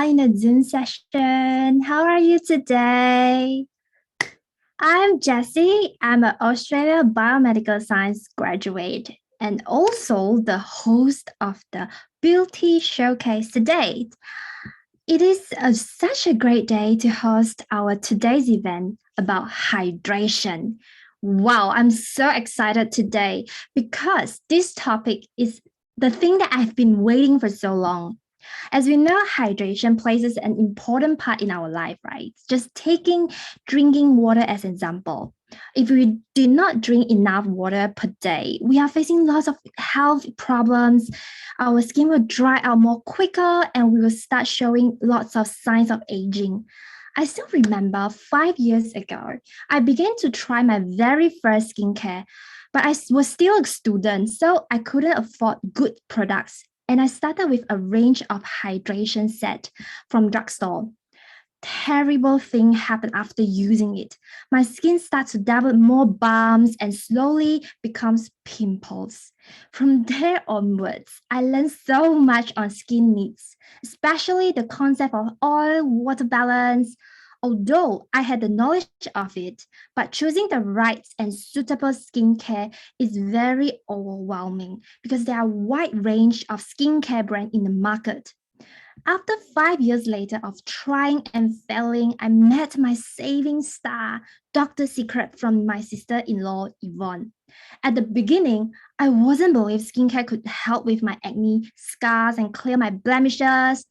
in a Zoom session. How are you today? I'm Jessie. I'm an Australia biomedical science graduate and also the host of the Beauty Showcase today. It is such a great day to host our today's event about hydration. Wow, I'm so excited today because this topic is the thing that I've been waiting for so long. As we know, hydration plays an important part in our life, right? Just taking drinking water as an example. If we do not drink enough water per day, we are facing lots of health problems. Our skin will dry out more quicker and we will start showing lots of signs of aging. I still remember 5 years ago, I began to try my very first skincare, but I was still a student, so I couldn't afford good products and I started with a range of hydration set from drugstore. Terrible thing happened after using it. My skin starts to develop more bumps and slowly becomes pimples. From there onwards, I learned so much on skin needs, especially the concept of oil water balance. Although I had the knowledge of it, but choosing the right and suitable skincare is very overwhelming because there are a wide range of skincare brands in the market. After 5 years later of trying and failing, I met my saving star, Dr. Secret, from my sister-in-law, Yvonne. At the beginning, I wasn't believe skincare could help with my acne, scars, and clear my blemishes.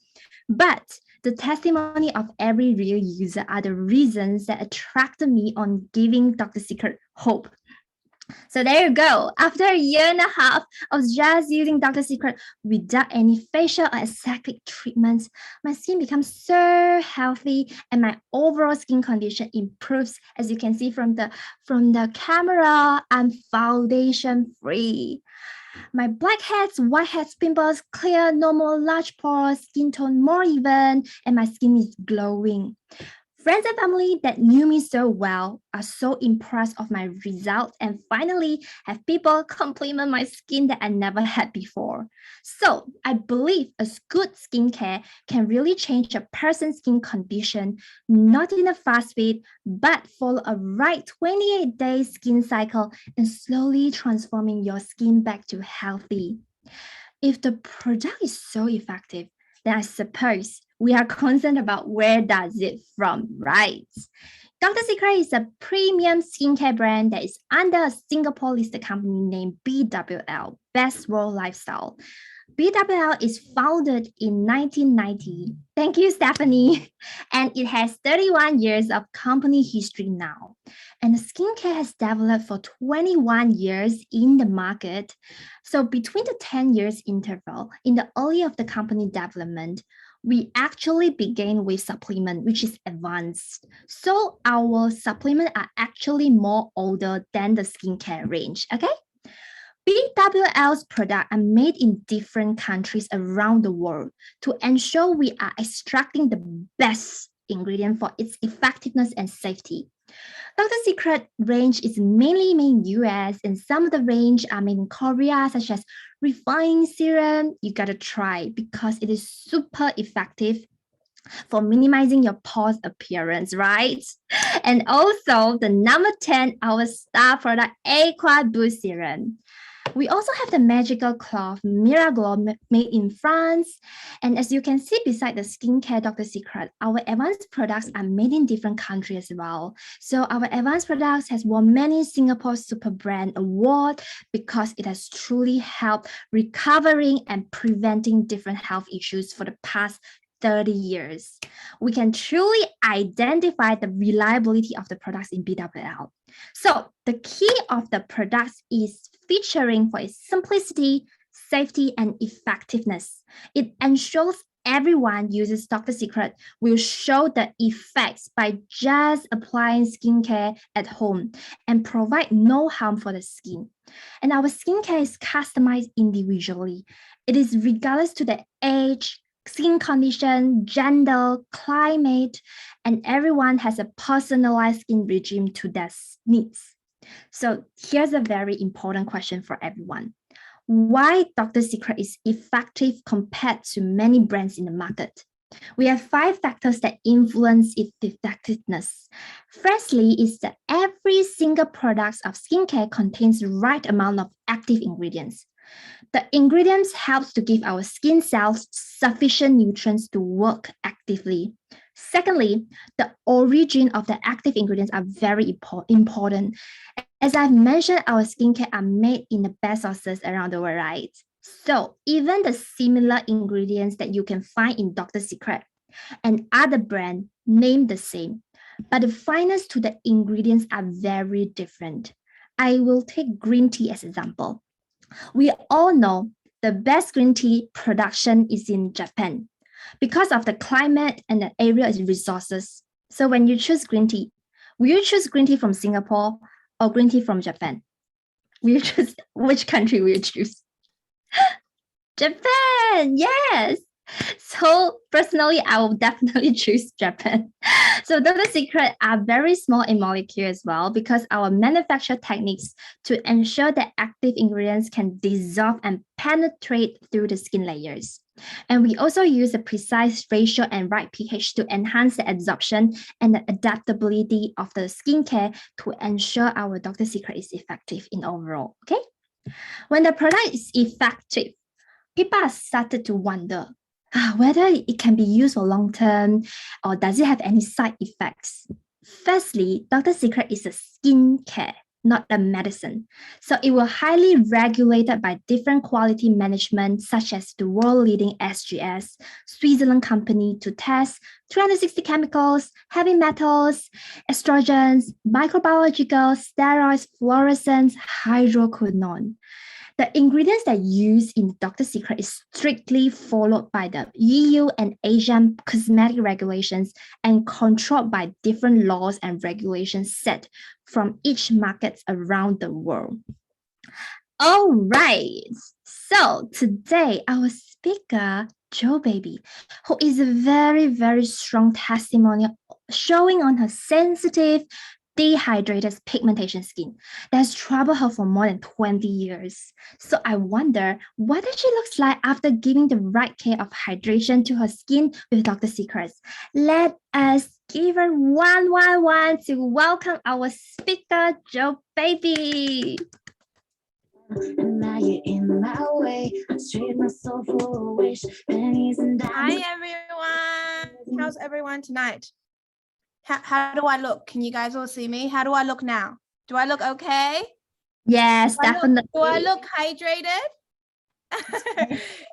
But the testimony of every real user are the reasons that attracted me on giving Dr. Secret hope. So there you go. After a year and a half of just using Dr. Secret without any facial or aesthetic treatments, my skin becomes so healthy and my overall skin condition improves. As you can see from the camera, I'm foundation free. My blackheads, whiteheads, pimples clear, normal, large pores, skin tone more even, and my skin is glowing. Friends and family that knew me so well are so impressed of my results and finally have people compliment my skin that I never had before. So I believe a good skincare can really change a person's skin condition, not in a fast speed, but follow a right 28-day skin cycle and slowly transforming your skin back to healthy. If the product is so effective, then I suppose we are concerned about where does it from, right? Dr. Secret is a premium skincare brand that is under a Singapore listed company named BWL, Best World Lifestyle. BWL is founded in 1990. Thank you, Stephanie. And it has 31 years of company history now. And the skincare has developed for 21 years in the market. So between the 10 years interval, in the early of the company development, we actually began with supplement, which is advanced. So our supplement are actually more older than the skincare range, okay? BWL's products are made in different countries around the world to ensure we are extracting the best ingredient for its effectiveness and safety. Dr. Secret range is mainly made in US and some of the range are made in Korea, such as refined serum. You gotta try because it is super effective for minimizing your pores appearance, right? And also the number 10, our star product, Aqua Boost Serum. We also have the magical cloth Miraglow made in France. And as you can see beside the skincare Dr. Secret, our advanced products are made in different countries as well. So our advanced products has won many Singapore Super Brand Award because it has truly helped recovering and preventing different health issues for the past 30 years. We can truly identify the reliability of the products in BWL. So the key of the products is featuring for its simplicity, safety, and effectiveness. It ensures everyone uses Dr. Secret will show the effects by just applying skincare at home and provide no harm for the skin. And our skincare is customized individually. It is regardless to the age, skin condition, gender, climate, and everyone has a personalized skin regime to their needs. So here's a very important question for everyone. Why Dr. Secret is effective compared to many brands in the market? We have 5 factors that influence its effectiveness. Firstly, is that every single product of skincare contains the right amount of active ingredients. The ingredients help to give our skin cells sufficient nutrients to work actively. Secondly, the origin of the active ingredients are very important. As I've mentioned, our skincare are made in the best sources around the world, right? So even the similar ingredients that you can find in Dr. Secret and other brand named the same, but the fineness to the ingredients are very different. I will take green tea as example. We all know the best green tea production is in Japan because of the climate and the area resources. So when you choose green tea, will you choose green tea from Singapore or green tea from Japan? Will you choose which country will you choose? Japan, yes. So personally, I will definitely choose Japan. So Dr. Secret are very small in molecule as well because our manufacture techniques to ensure that active ingredients can dissolve and penetrate through the skin layers. And we also use a precise ratio and right pH to enhance the absorption and the adaptability of the skincare to ensure our Dr. Secret is effective in overall. Okay. When the product is effective, people are started to wonder whether it can be used for long term or does it have any side effects. Firstly, Dr. Secret is a skincare, not a medicine. So it will highly regulated by different quality management, such as the world-leading SGS, Switzerland company to test 360 chemicals, heavy metals, estrogens, microbiological, steroids, fluorescents, hydroquinone. The ingredients that used in Dr. Secret is strictly followed by the EU and Asian cosmetic regulations and controlled by different laws and regulations set from each market around the world. All right. So today our speaker, Joe Baby, who is a very, very strong testimonial showing on her sensitive, dehydrated pigmentation skin that has troubled her for more than 20 years. So I wonder what does she looks like after giving the right care of hydration to her skin with Dr. Secrets. Let us give her one to welcome our speaker, Joe Baby. And now you're in my way. Straight my soul for a wish. Pennies and diamonds. Hi everyone. How's everyone tonight? How do I look? Can you guys all see me? How do I look now? Do I look okay? Yes, definitely. Do I look hydrated?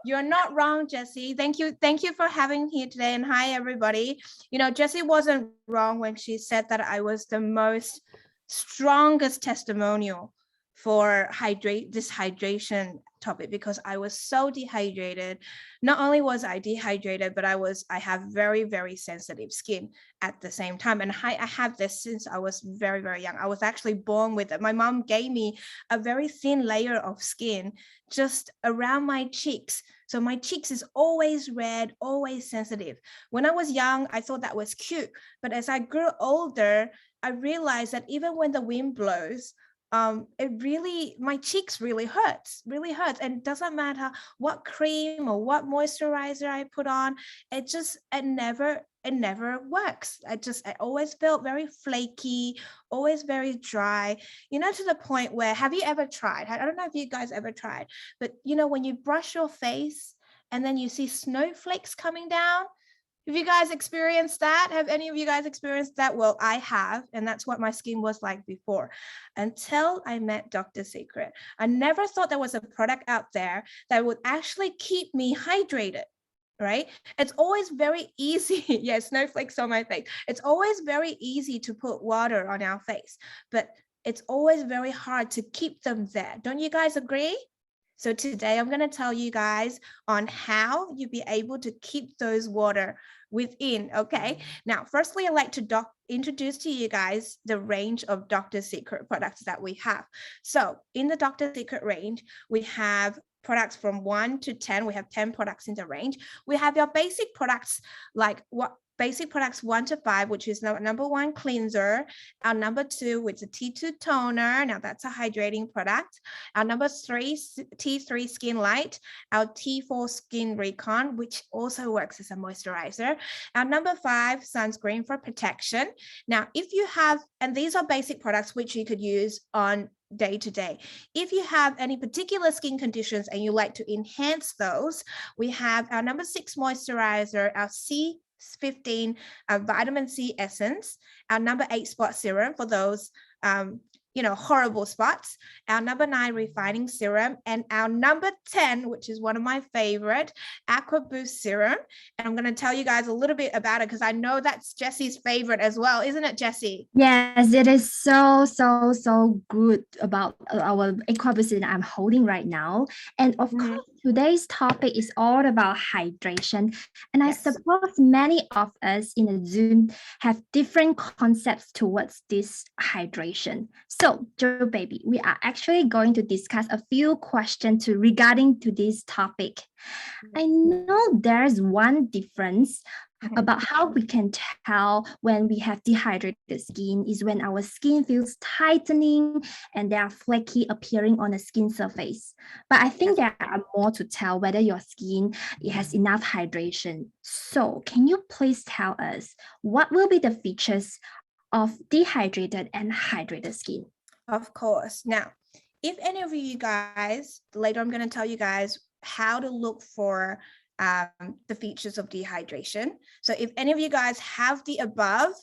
You're not wrong, Jessie. Thank you for having me here today. And hi everybody. You know, Jessie wasn't wrong when she said that I was the most strongest testimonial for this hydration topic, because I was so dehydrated. Not only was I dehydrated, but I have very, very sensitive skin at the same time. And I have this since I was very, very young. I was actually born with it. My mom gave me a very thin layer of skin just around my cheeks. So my cheeks is always red, always sensitive. When I was young, I thought that was cute. But as I grew older, I realized that even when the wind blows, my cheeks really hurts. And it doesn't matter what cream or what moisturizer I put on, it never works. I always felt very flaky, always very dry, to the point where, have you ever tried? I don't know if you guys ever tried, but when you brush your face and then you see snowflakes coming down. Have you guys experienced that? Have any of you guys experienced that? Well, I have, and that's what my skin was like before, until I met Dr. Secret. I never thought there was a product out there that would actually keep me hydrated, right? It's always very easy. Yeah, snowflakes on my face. It's always very easy to put water on our face, but it's always very hard to keep them there. Don't you guys agree? So today I'm going to tell you guys on how you'll be able to keep those water within, okay? Now, firstly, I'd like to introduce to you guys the range of Dr. Secret products that we have. So in the Dr. Secret range, we have products from 1 to 10. We have 10 products in the range. We have your basic products like what basic products 1 to 5, which is number 1 cleanser, our number 2, which is a T2 toner. Now that's a hydrating product. Our number 3, T3 Skin Light, our T4 Skin Recon, which also works as a moisturizer. Our number 5 sunscreen for protection. Now, if you have, and these are basic products which you could use on day to day. If you have any particular skin conditions and you like to enhance those, we have our number 6 moisturizer, our C15 vitamin C essence, our number 8 spot serum for those horrible spots, our number 9 refining serum, and our number 10, which is one of my favorite, Aqua Boost serum. And I'm going to tell you guys a little bit about it because I know that's Jessie's favorite as well, isn't it, Jessie? Yes, it is so good about our aqua boost that I'm holding right now. And of course, today's topic is all about hydration. And I suppose many of us in the Zoom have different concepts towards this hydration. So, Joe baby, we are actually going to discuss a few questions regarding to this topic. I know there's one difference about how we can tell when we have dehydrated skin is when our skin feels tightening and there are flaky appearing on the skin surface. But I think there are more to tell whether your skin has enough hydration. So can you please tell us what will be the features of dehydrated and hydrated skin? Of course. Now, if any of you guys, later I'm going to tell you guys how to look for the features of dehydration. So if any of you guys have the above,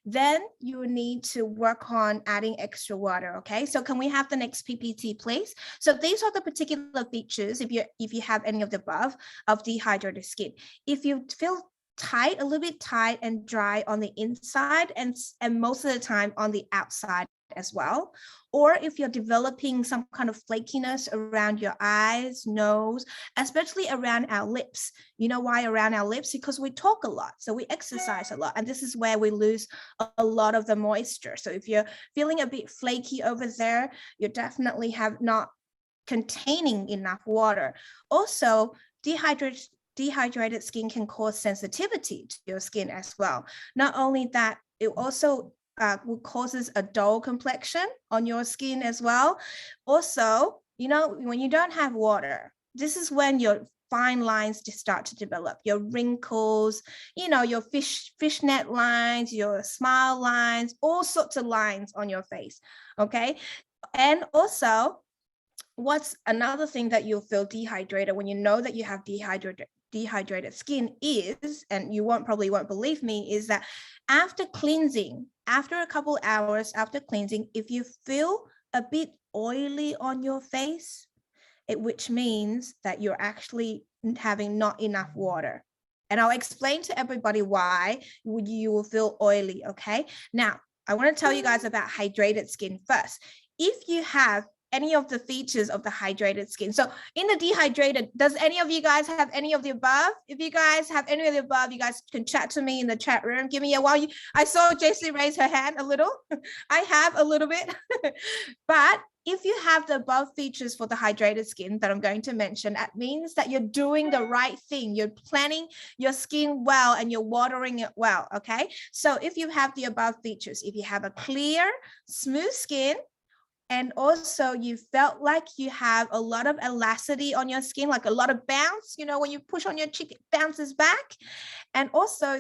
then you will need to work on adding extra water. Okay, so can we have the next PPT, please? So these are the particular features if you have any of the above of dehydrated skin. If you feel tight, a little bit tight and dry on the inside and most of the time on the outside as well, or if you're developing some kind of flakiness around your eyes, nose, especially around our lips. You know why around our lips? Because we talk a lot, so we exercise a lot, and this is where we lose a lot of the moisture. So if you're feeling a bit flaky over there, you definitely have not containing enough water. Also, dehydrated skin can cause sensitivity to your skin as well. Not only that, it also causes a dull complexion on your skin as well. Also, when you don't have water, this is when your fine lines just start to develop, your wrinkles, your fishnet lines, your smile lines, all sorts of lines on your face. Okay. And also, what's another thing that you'll feel dehydrated when you know that you have dehydrated skin is, and you probably won't believe me, is that after cleansing, after a couple hours after cleansing, if you feel a bit oily on your face, which means that you're actually having not enough water. And I'll explain to everybody why you will feel oily, okay? Now, I want to tell you guys about hydrated skin first. If you have any of the features of the hydrated skin. So in the dehydrated, does any of you guys have any of the above? If you guys have any of the above, you guys can chat to me in the chat room. Give me a while. I saw Jessie raise her hand a little. I have a little bit. But if you have the above features for the hydrated skin that I'm going to mention, that means that you're doing the right thing. You're planning your skin well and you're watering it well, okay? So if you have the above features, if you have a clear, smooth skin, and also you felt like you have a lot of elasticity on your skin, like a lot of bounce, when you push on your cheek, it bounces back. And also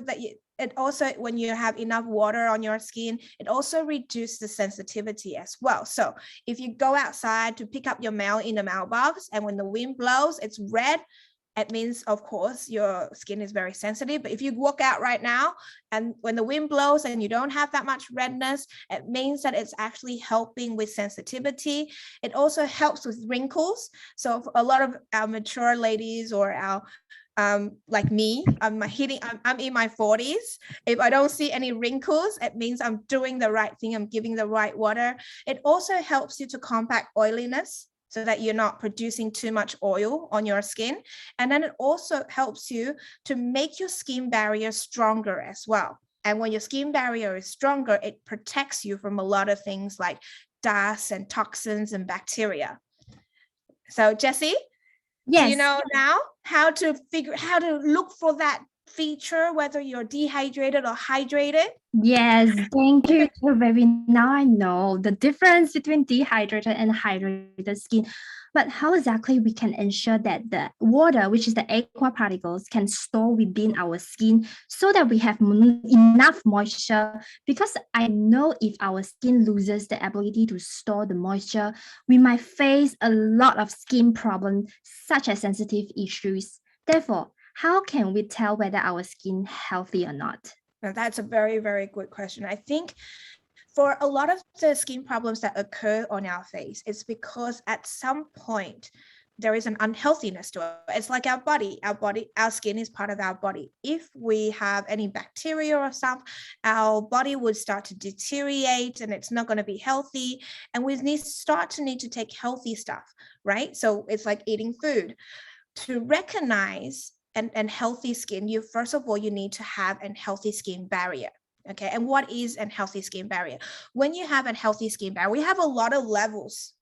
when you have enough water on your skin, it also reduces the sensitivity as well. So if you go outside to pick up your mail in the mailbox and when the wind blows, it's red, it means, of course, your skin is very sensitive. But if you walk out right now and when the wind blows and you don't have that much redness, it means that it's actually helping with sensitivity. It also helps with wrinkles. So a lot of our mature ladies or our like me, I'm in my 40s. If I don't see any wrinkles, it means I'm doing the right thing. I'm giving the right water. It also helps you to combat oiliness, so that you're not producing too much oil on your skin. And then it also helps you to make your skin barrier stronger as well. And when your skin barrier is stronger, it protects you from a lot of things like dust and toxins and bacteria. So Jessie, yes. Do you know now how to look for that feature whether you're dehydrated or hydrated? Yes, thank you, baby. Now I know the difference between dehydrated and hydrated skin. But how exactly we can ensure that the water, which is the aqua particles, can store within our skin so that we have enough moisture? Because I know if our skin loses the ability to store the moisture, we might face a lot of skin problems such as sensitive issues. Therefore, how can we tell whether our skin healthy or not? Now, that's a very, very good question. I think for a lot of the skin problems that occur on our face, it's because at some point there is an unhealthiness to it. It's like our body, our skin is part of our body. If we have any bacteria or stuff, our body would start to deteriorate and it's not going to be healthy. And we need to take healthy stuff, right? So it's like eating food. To recognize and healthy skin, first of all, you need to have a healthy skin barrier. Okay, and what is a healthy skin barrier? When you have a healthy skin barrier, we have a lot of levels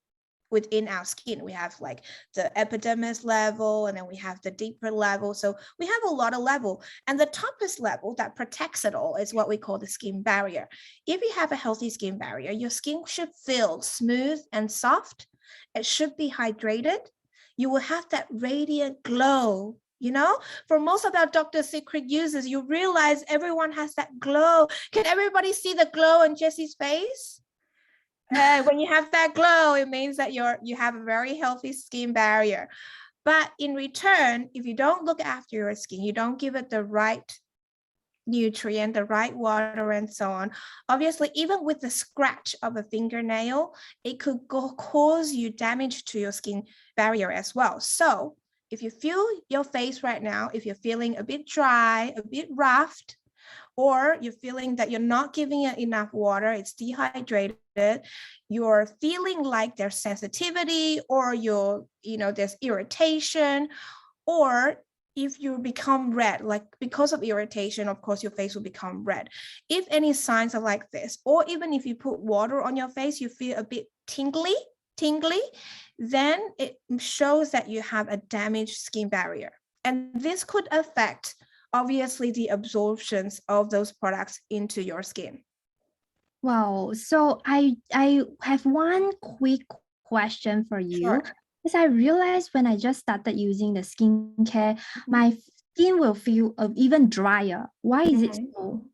within our skin. We have like the epidermis level, and then we have the deeper level. So we have a lot of level, and the toppest level that protects it all is what we call the skin barrier. If you have a healthy skin barrier, your skin should feel smooth and soft. It should be hydrated. You will have that radiant glow. For most of our Dr. Secret users, you realize everyone has that glow. Can everybody see the glow on Jessie's face? When you have that glow, it means that you have a very healthy skin barrier. But in return, if you don't look after your skin, you don't give it the right nutrient, the right water, and so on, obviously, even with the scratch of a fingernail, it could cause you damage to your skin barrier as well. So if you feel your face right now, if you're feeling a bit dry, a bit roughed, or you're feeling that you're not giving it enough water, it's dehydrated, you're feeling like there's sensitivity, or there's irritation, or if you become red, like because of irritation, of course, your face will become red. If any signs are like this, or even if you put water on your face, you feel a bit tingly, then it shows that you have a damaged skin barrier. And this could affect, obviously, the absorptions of those products into your skin. Wow. So I have one quick question for you. Sure. Because I realized when I just started using the skincare, my skin will feel even drier. Why is it so?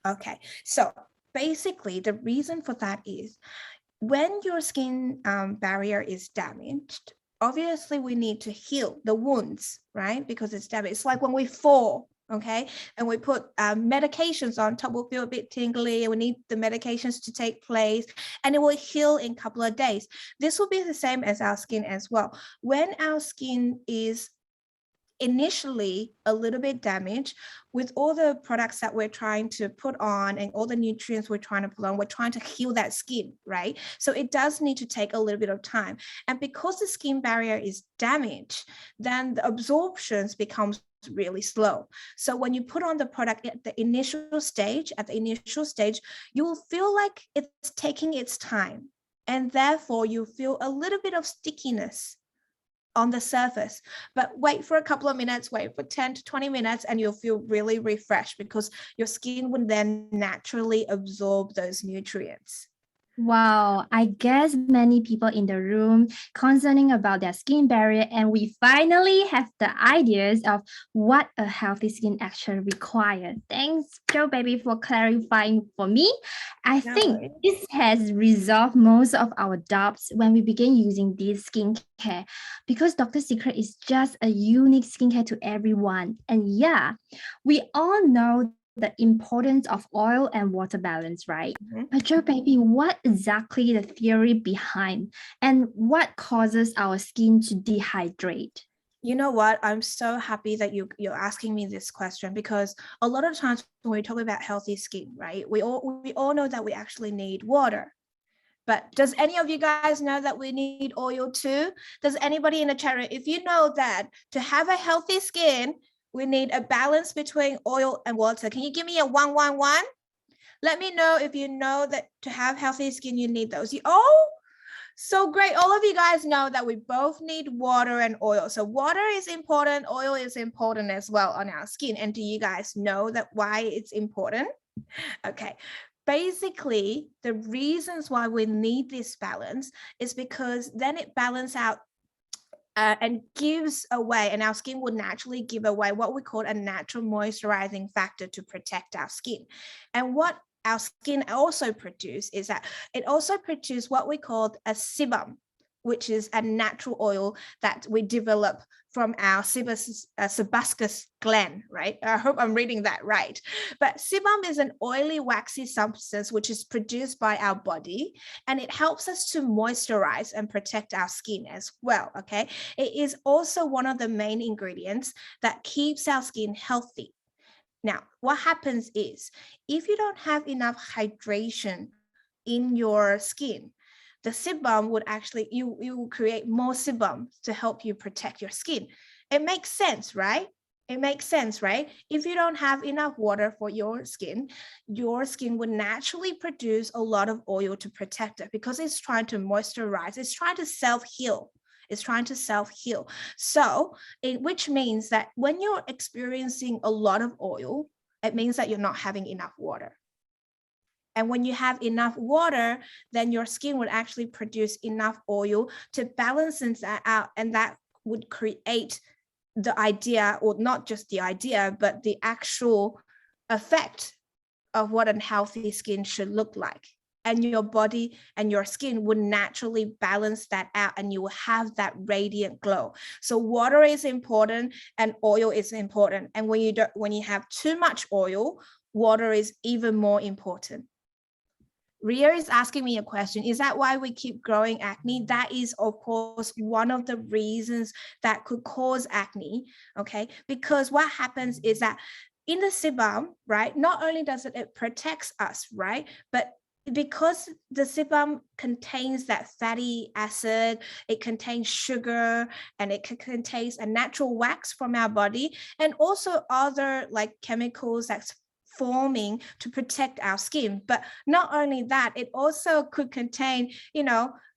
Okay. So basically, the reason for that is when your skin barrier is damaged, obviously we need to heal the wounds, right? Because it's damaged. It's like when we fall, okay, and we put medications on top, we'll feel a bit tingly, and we need the medications to take place, and it will heal in a couple of days. This will be the same as our skin as well. When our skin is initially a little bit damaged, with all the products that we're trying to put on and all the nutrients we're trying to put on, we're trying to heal that skin, right? So it does need to take a little bit of time. And because the skin barrier is damaged, then the absorptions becomes really slow. So when you put on the product at the initial stage, you will feel like it's taking its time. And therefore you feel a little bit of stickiness on the surface, but wait for a couple of minutes, wait for 10 to 20 minutes, and you'll feel really refreshed because your skin will then naturally absorb those nutrients. Wow, I guess many people in the room concerning about their skin barrier, and we finally have the ideas of what a healthy skin actually requires. Thanks, Joe Baby, for clarifying for me. I think this has resolved most of our doubts when we begin using this skincare, because Dr. Secret is just a unique skincare to everyone. And yeah, we all know the importance of oil and water balance, right? But Joe Baby, what exactly the theory behind and what causes our skin to dehydrate? You know what? I'm so happy that you're asking me this question, because a lot of times when we talk about healthy skin, right, we all know that we actually need water. But does any of you guys know that we need oil too? Does anybody in the chat room, if you know that to have a healthy skin, we need a balance between oil and water? Can you give me a 111? Let me know if you know that to have healthy skin, you need those. So great. All of you guys know that we both need water and oil. So water is important. Oil is important as well on our skin. And do you guys know that why it's important? Okay. Basically, the reasons why we need this balance is because then it balances out and gives away, and our skin would naturally give away what we call a natural moisturizing factor to protect our skin. And what our skin also produce is that it also produces what we call a sebum, which is a natural oil that we develop from our sebaceous gland, right? I hope I'm reading that right. But sebum is an oily, waxy substance which is produced by our body, and it helps us to moisturize and protect our skin as well, okay? It is also one of the main ingredients that keeps our skin healthy. Now, what happens is, if you don't have enough hydration in your skin, the sebum would actually, you will create more sebum to help you protect your skin. It makes sense, right? It makes sense, right? If you don't have enough water for your skin would naturally produce a lot of oil to protect it because it's trying to moisturize, it's trying to self-heal. It's trying to self-heal. So, which means that when you're experiencing a lot of oil, it means that you're not having enough water. And when you have enough water, then your skin would actually produce enough oil to balance that out. And that would create the idea, or not just the idea, but the actual effect of what a healthy skin should look like. And your body and your skin would naturally balance that out, and you will have that radiant glow. So water is important and oil is important. And when you have too much oil, water is even more important. Ria is asking me a question. Is that why we keep growing acne? That is, of course, one of the reasons that could cause acne, okay? Because what happens is that in the sebum, right, not only does it protects us, right, but because the sebum contains that fatty acid, it contains sugar, and it contains a natural wax from our body, and also other like chemicals that's forming to protect our skin. But not only that, it also could contain,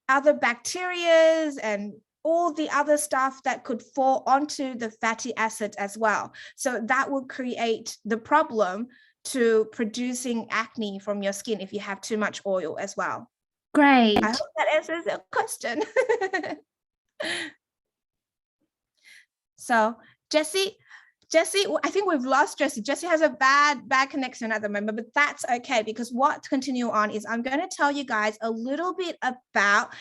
other bacteria and all the other stuff that could fall onto the fatty acid as well. So that will create the problem to producing acne from your skin if you have too much oil as well. Great. I hope that answers your question. So Jessie, I think we've lost Jessie. Jessie has a bad connection at the moment, but that's okay, because what to continue on is I'm going to tell you guys a little bit about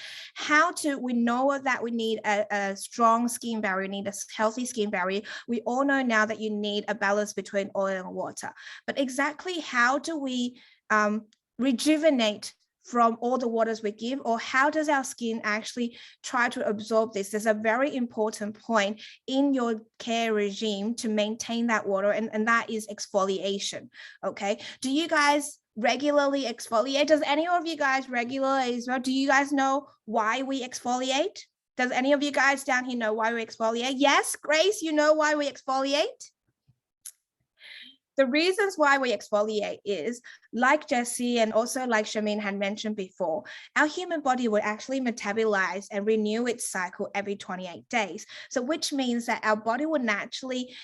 we know that we need a strong skin barrier, we need a healthy skin barrier. We all know now that you need a balance between oil and water, but exactly how do we rejuvenate from all the waters we give, or how does our skin actually try to absorb this? There's a very important point in your care regime to maintain that water, and that is exfoliation, okay? Do you guys regularly exfoliate? Does any of you guys regularly as well? Do you guys know why we exfoliate? Does any of you guys down here know why we exfoliate? Yes, Grace, you know why we exfoliate? The reasons why we exfoliate is, like Jessie and also like Shamin had mentioned before, our human body will actually metabolize and renew its cycle every 28 days. So which means that our body will naturally,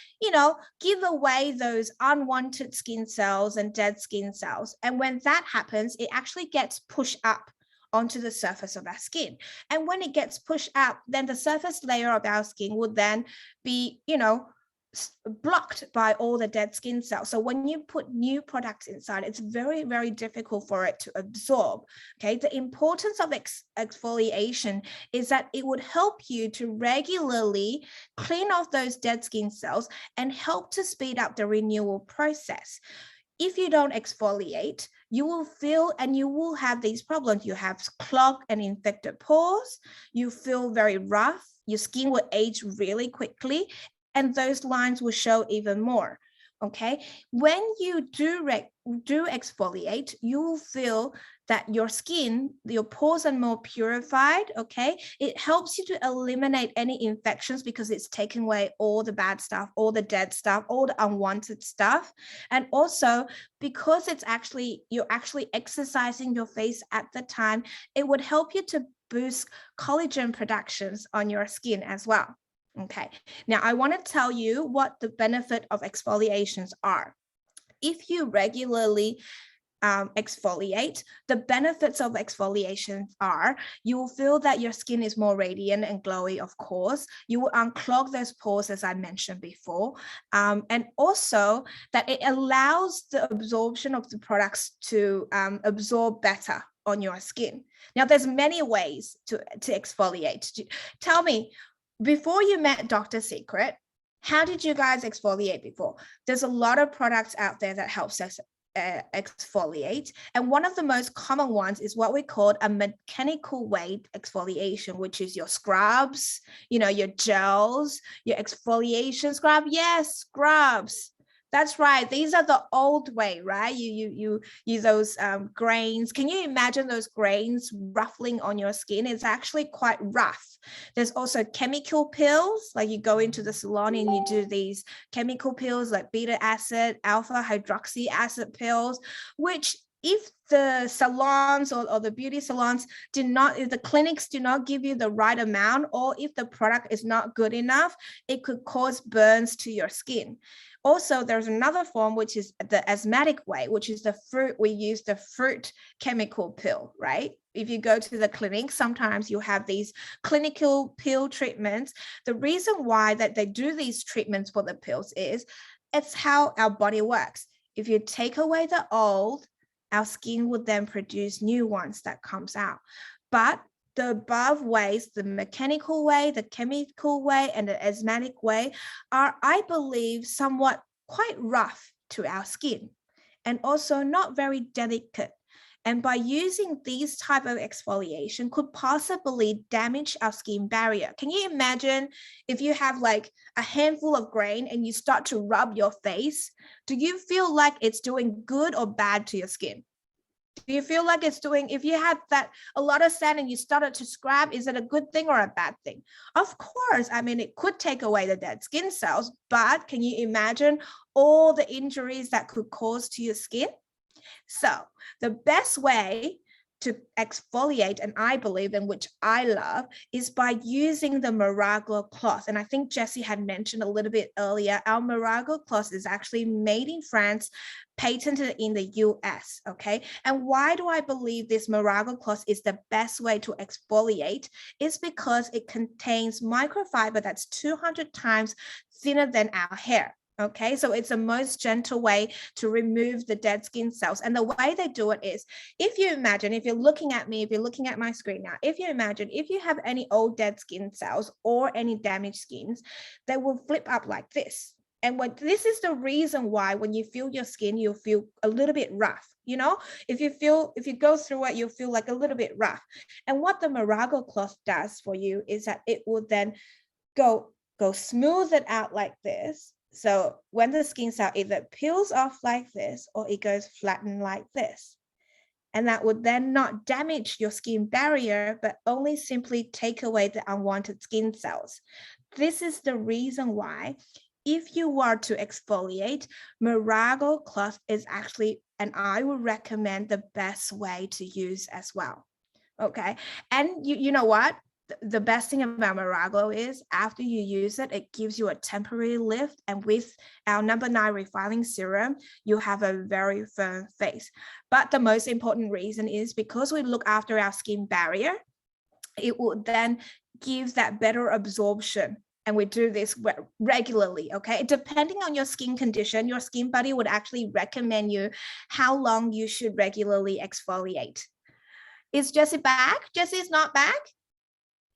give away those unwanted skin cells and dead skin cells. And when that happens, it actually gets pushed up onto the surface of our skin. And when it gets pushed up, then the surface layer of our skin will then be, blocked by all the dead skin cells. So when you put new products inside, it's very, very difficult for it to absorb. Okay, the importance of exfoliation is that it would help you to regularly clean off those dead skin cells and help to speed up the renewal process. If you don't exfoliate, you will feel and you will have these problems. You have clogged and infected pores, you feel very rough, your skin will age really quickly, and those lines will show even more, okay? When you do exfoliate, you will feel that your skin, your pores are more purified, okay? It helps you to eliminate any infections because it's taking away all the bad stuff, all the dead stuff, all the unwanted stuff. And also, because you're actually exercising your face at the time, it would help you to boost collagen productions on your skin as well. Okay, now I want to tell you what the benefit of exfoliations are. If you regularly exfoliate, the benefits of exfoliation are you will feel that your skin is more radiant and glowy, of course. You will unclog those pores, as I mentioned before. And also that it allows the absorption of the products to absorb better on your skin. Now, there's many ways to exfoliate. Tell me, before you met Dr. Secret, how did you guys exfoliate before? There's a lot of products out there that helps us exfoliate, and one of the most common ones is what we call a mechanical way exfoliation, which is your scrubs, your gels, your exfoliation scrub. Yes, scrubs. That's right. These are the old way, right? You use those grains. Can you imagine those grains ruffling on your skin? It's actually quite rough. There's also chemical peels, like you go into the salon and you do these chemical peels like beta acid, alpha hydroxy acid peels, which if the salons or the beauty salons if the clinics do not give you the right amount, or if the product is not good enough, it could cause burns to your skin. Also, there's another form, which is the asthmatic way, which is we use the fruit chemical peel, right? If you go to the clinic, sometimes you have these clinical peel treatments. The reason why that they do these treatments for the pills is it's how our body works. If you take away the old, our skin would then produce new ones that comes out. But the above ways, the mechanical way, the chemical way, and the asthmatic way are, I believe, somewhat quite rough to our skin and also not very delicate. And by using these type of exfoliation could possibly damage our skin barrier. Can you imagine if you have like a handful of grain and you start to rub your face? Do you feel like it's doing good or bad to your skin? Do you feel like it's doing, if you had that a lot of sand and you started to scrub, is it a good thing or a bad thing? Of course, I mean, it could take away the dead skin cells, but can you imagine all the injuries that could cause to your skin? So the best way to exfoliate, and I believe in, which I love, is by using the Miracle cloth. And I think Jessie had mentioned a little bit earlier, our Miracle cloth is actually made in France, patented in the US, okay? And why do I believe this Miracle cloth is the best way to exfoliate? It's because it contains microfiber that's 200 times thinner than our hair. Okay, so it's the most gentle way to remove the dead skin cells. And the way they do it is, if you imagine, if you're looking at me, if you're looking at my screen now, if you imagine, if you have any old dead skin cells or any damaged skins, they will flip up like this. And this is the reason why when you feel your skin, you'll feel a little bit rough. If you go through it, you'll feel like a little bit rough. And what the Miracle cloth does for you is that it will then go smooth it out like this. So when the skin cell either peels off like this or it goes flattened like this, and that would then not damage your skin barrier, but only simply take away the unwanted skin cells. This is the reason why if you were to exfoliate, Miracle cloth is actually, and I would recommend, the best way to use as well. Okay, and you know what? The best thing about Miracle is after you use it, it gives you a temporary lift. And with our number 9 refining serum, you have a very firm face. But the most important reason is because we look after our skin barrier, it will then give that better absorption. And we do this regularly, okay? Depending on your skin condition, your skin buddy would actually recommend you how long you should regularly exfoliate. Is Jessie back? Jessie is not back?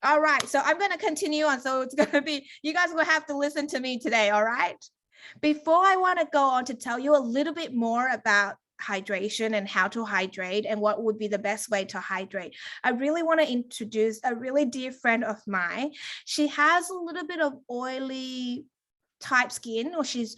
All right, so I'm going to continue on. So it's going to be, you guys will have to listen to me today, all right? Before I want to go on to tell you a little bit more about hydration and how to hydrate and what would be the best way to hydrate, I really want to introduce a really dear friend of mine. She has a little bit of oily type skin, or she's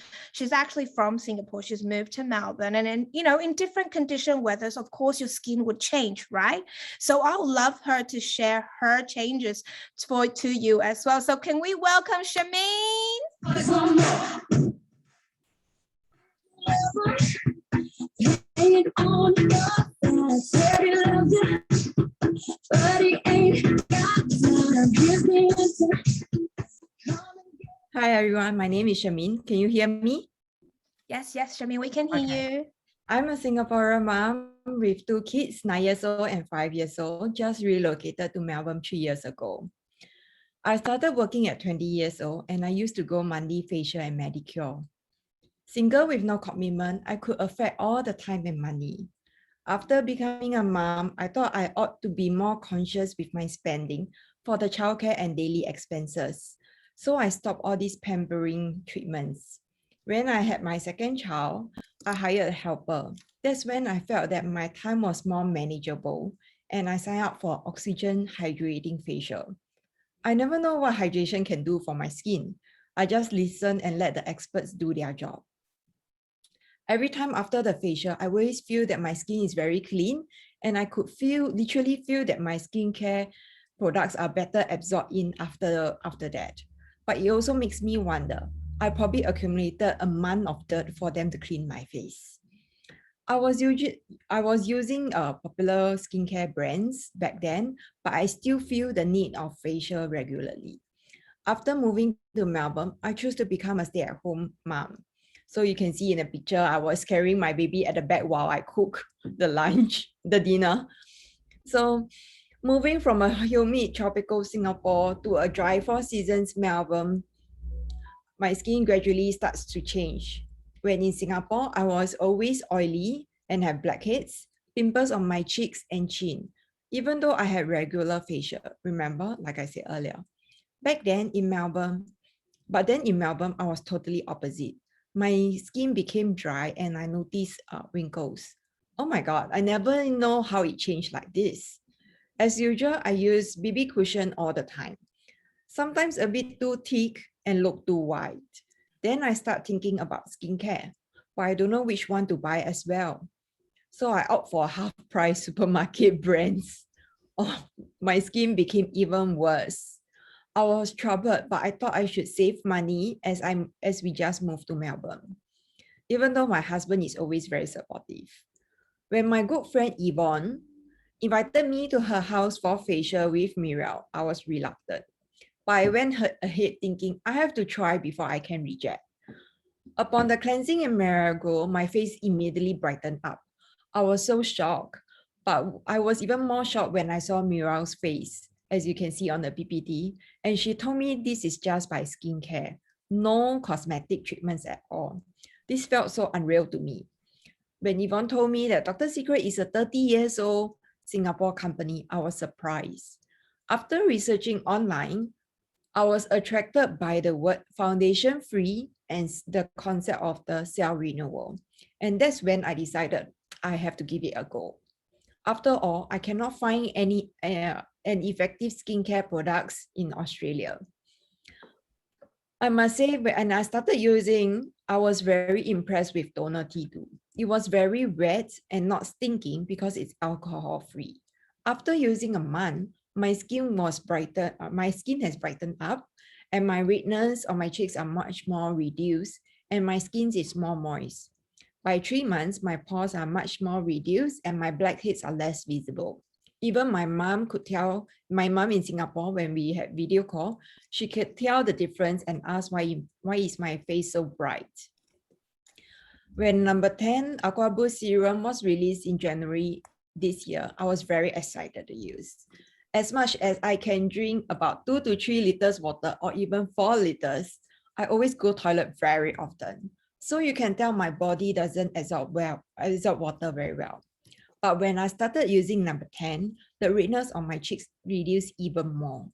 actually from Singapore. She's moved to Melbourne, and then in different condition weathers, of course your skin would change, right? So I would love her to share her changes to you as well. So can we welcome Shameen? but he ain't got time. Give me a time. Hi everyone, my name is Shamin. Can you hear me? Yes, Shami, we can hear Okay. you. I'm a Singaporean mom with 2 kids, 9 years old and 5 years old, just relocated to Melbourne 3 years ago. I started working at 20 years old and I used to go monthly facial and manicure. Single with no commitment, I could affect all the time and money. After becoming a mom, I thought I ought to be more conscious with my spending for the childcare and daily expenses. So I stopped all these pampering treatments. When I had my second child, I hired a helper. That's when I felt that my time was more manageable and I signed up for oxygen hydrating facial. I never know what hydration can do for my skin. I just listen and let the experts do their job. Every time after the facial, I always feel that my skin is very clean and I could literally feel that my skincare products are better absorbed in after that. But it also makes me wonder, I probably accumulated a month of dirt for them to clean my face. I was using popular skincare brands back then, but I still feel the need of facial regularly. After moving to Melbourne, I chose to become a stay-at-home mom. So you can see in the picture, I was carrying my baby at the back while I cook the lunch, the dinner. So moving from a humid tropical Singapore to a dry 4 seasons Melbourne, my skin gradually starts to change. When in Singapore, I was always oily and have blackheads, pimples on my cheeks and chin, even though I had regular facial, remember, like I said earlier. Back then in Melbourne, I was totally opposite. My skin became dry and I noticed wrinkles. Oh my God, I never know how it changed like this. As usual, I use BB cushion all the time. Sometimes a bit too thick and look too white. Then I start thinking about skincare, but I don't know which one to buy as well. So I opt for half-price supermarket brands. Oh, my skin became even worse. I was troubled, but I thought I should save money as we just moved to Melbourne. Even though my husband is always very supportive. When my good friend Yvonne invited me to her house for facial with Muriel, I was reluctant. But I went ahead thinking I have to try before I can reject. Upon the cleansing and Marigold, my face immediately brightened up. I was so shocked, but I was even more shocked when I saw Muriel's face, as you can see on the PPT, and she told me this is just by skincare, no cosmetic treatments at all. This felt so unreal to me. When Yvonne told me that Dr. Secret is a 30 years old Singapore company, I was surprised. After researching online, I was attracted by the word foundation free and the concept of the cell renewal. And that's when I decided I have to give it a go. After all, I cannot find any effective skincare products in Australia. I must say, when I started using, I was very impressed with Toner T2. It was very red and not stinking because it's alcohol free. After using a month, my skin was brighter. My skin has brightened up, and my redness on my cheeks are much more reduced, and my skin is more moist. By 3 months, my pores are much more reduced, and my blackheads are less visible. Even my mom could tell. My mom in Singapore, when we had video call, she could tell the difference and ask why is my face so bright. When number 10 Aqua Boost Serum was released in January this year, I was very excited to use. As much as I can drink about 2 to 3 liters water or even 4 liters, I always go toilet very often. So you can tell my body doesn't absorb water very well. But when I started using number 10, the redness on my cheeks reduced even more.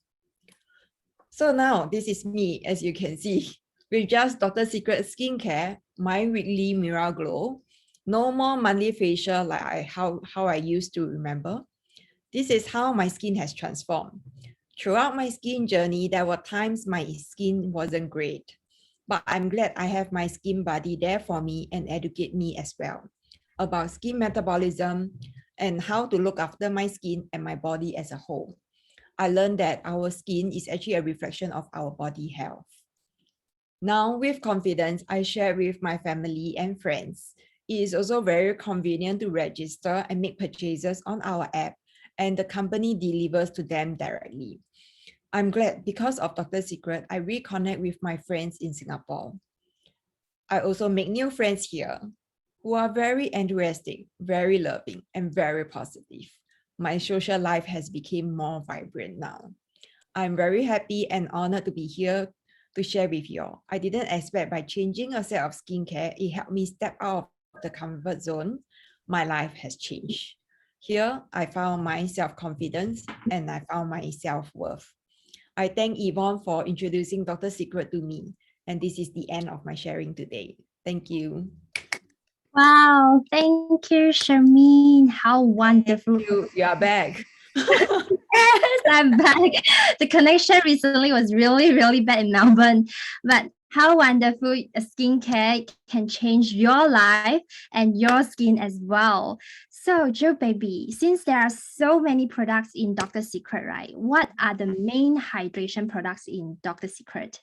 So now this is me, as you can see, with just Dr. Secret skincare, my weekly Mira Glow, no more monthly facial like how I used to remember. This is how my skin has transformed. Throughout my skin journey, there were times my skin wasn't great, but I'm glad I have my skin buddy there for me and educate me as well about skin metabolism and how to look after my skin and my body as a whole. I learned that our skin is actually a reflection of our body health. Now, with confidence, I share with my family and friends. It is also very convenient to register and make purchases on our app, and the company delivers to them directly. I'm glad because of Dr. Secret, I reconnect with my friends in Singapore. I also make new friends here who are very enthusiastic, very loving, and very positive. My social life has become more vibrant now. I'm very happy and honored to be here to share with you all. I didn't expect by changing a set of skincare, it helped me step out of the comfort zone. My life has changed. Here, I found my self-confidence and I found my self-worth. I thank Yvonne for introducing Dr. Secret to me. And this is the end of my sharing today. Thank you. Wow, thank you, Charmaine. How wonderful. You are back. Yes, I'm back. The connection recently was really, really bad in Melbourne. But how wonderful a skincare can change your life and your skin as well. So, Joe Baby, since there are so many products in Dr. Secret, right? What are the main hydration products in Dr. Secret?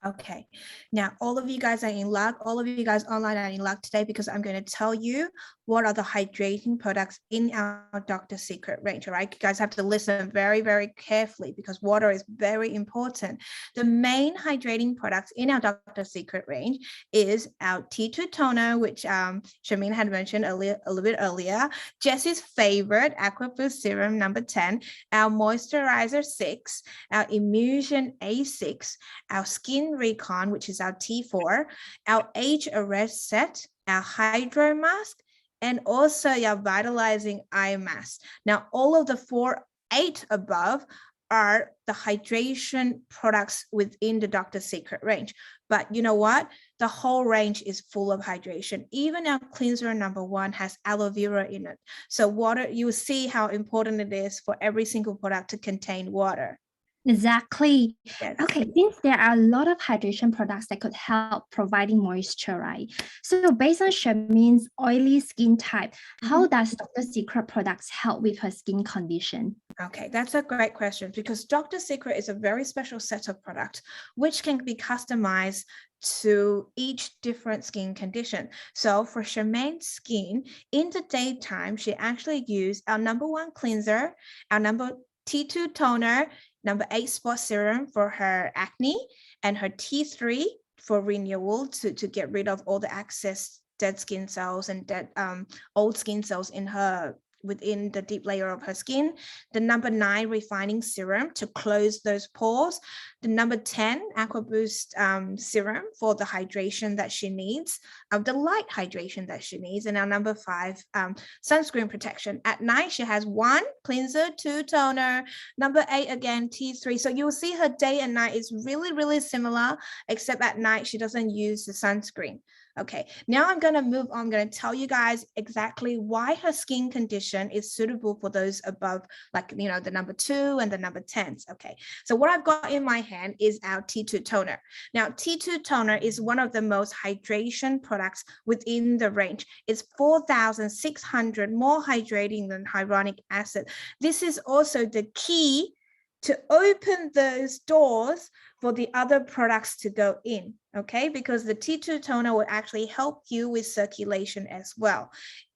Okay, now all of you guys are in luck. All of you guys online are in luck today because I'm going to tell you what are the hydrating products in our Dr. Secret range. All right, you guys have to listen very, very carefully because water is very important. The main hydrating products in our Dr. Secret range is our T2 toner, which Charmaine had mentioned a little bit earlier. Jesse's favorite Aqua Boost Serum number 10, our Moisturizer 6, our Emulsion A6, our Skin Recon, which is our T4, our Age Arrest Set, our Hydro Mask, and also our Vitalizing Eye Mask. Now, all of the 8 above are the hydration products within the Dr. Secret range. But you know what? The whole range is full of hydration. Even our cleanser number 1 has aloe vera in it. So water, you see how important it is for every single product to contain water. Exactly. Yes. Okay, since there are a lot of hydration products that could help providing moisture, right? So based on Charmaine's oily skin type, how does Dr. Secret products help with her skin condition? Okay, that's a great question because Dr. Secret is a very special set of products which can be customized to each different skin condition. So for Charmaine's skin, in the daytime, she actually used our number 1 cleanser, our number T2 toner, number 8 spot serum for her acne, and her T3 for renewal to get rid of all the excess dead skin cells and dead old skin cells in her within the deep layer of her skin, the number 9 refining serum to close those pores, the number 10 Aqua Boost serum for the hydration that she needs, the light hydration that she needs, and our number 5 sunscreen protection. At night, she has 1 cleanser, 2 toner, number 8 again, T3. So you'll see her day and night is really, really similar, except at night she doesn't use the sunscreen. Okay, now I'm going to move on. I'm going to tell you guys exactly why her skin condition is suitable for those above, like, you know, the number 2 and the number 10s. Okay, so what I've got in my hand is our T2 toner. Now, T2 toner is one of the most hydration products within the range. It's 4,600 more hydrating than hyaluronic acid. This is also the key to open those doors for the other products to go in, okay? Because the T2 toner will actually help you with circulation as well.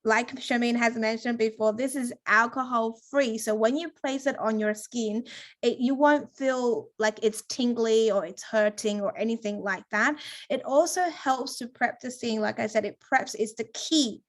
Like Charmaine has mentioned before, this is alcohol free. So when you place it on your skin, you won't feel like it's tingly or it's hurting or anything like that. It also helps to prep the skin. Like I said, it's the key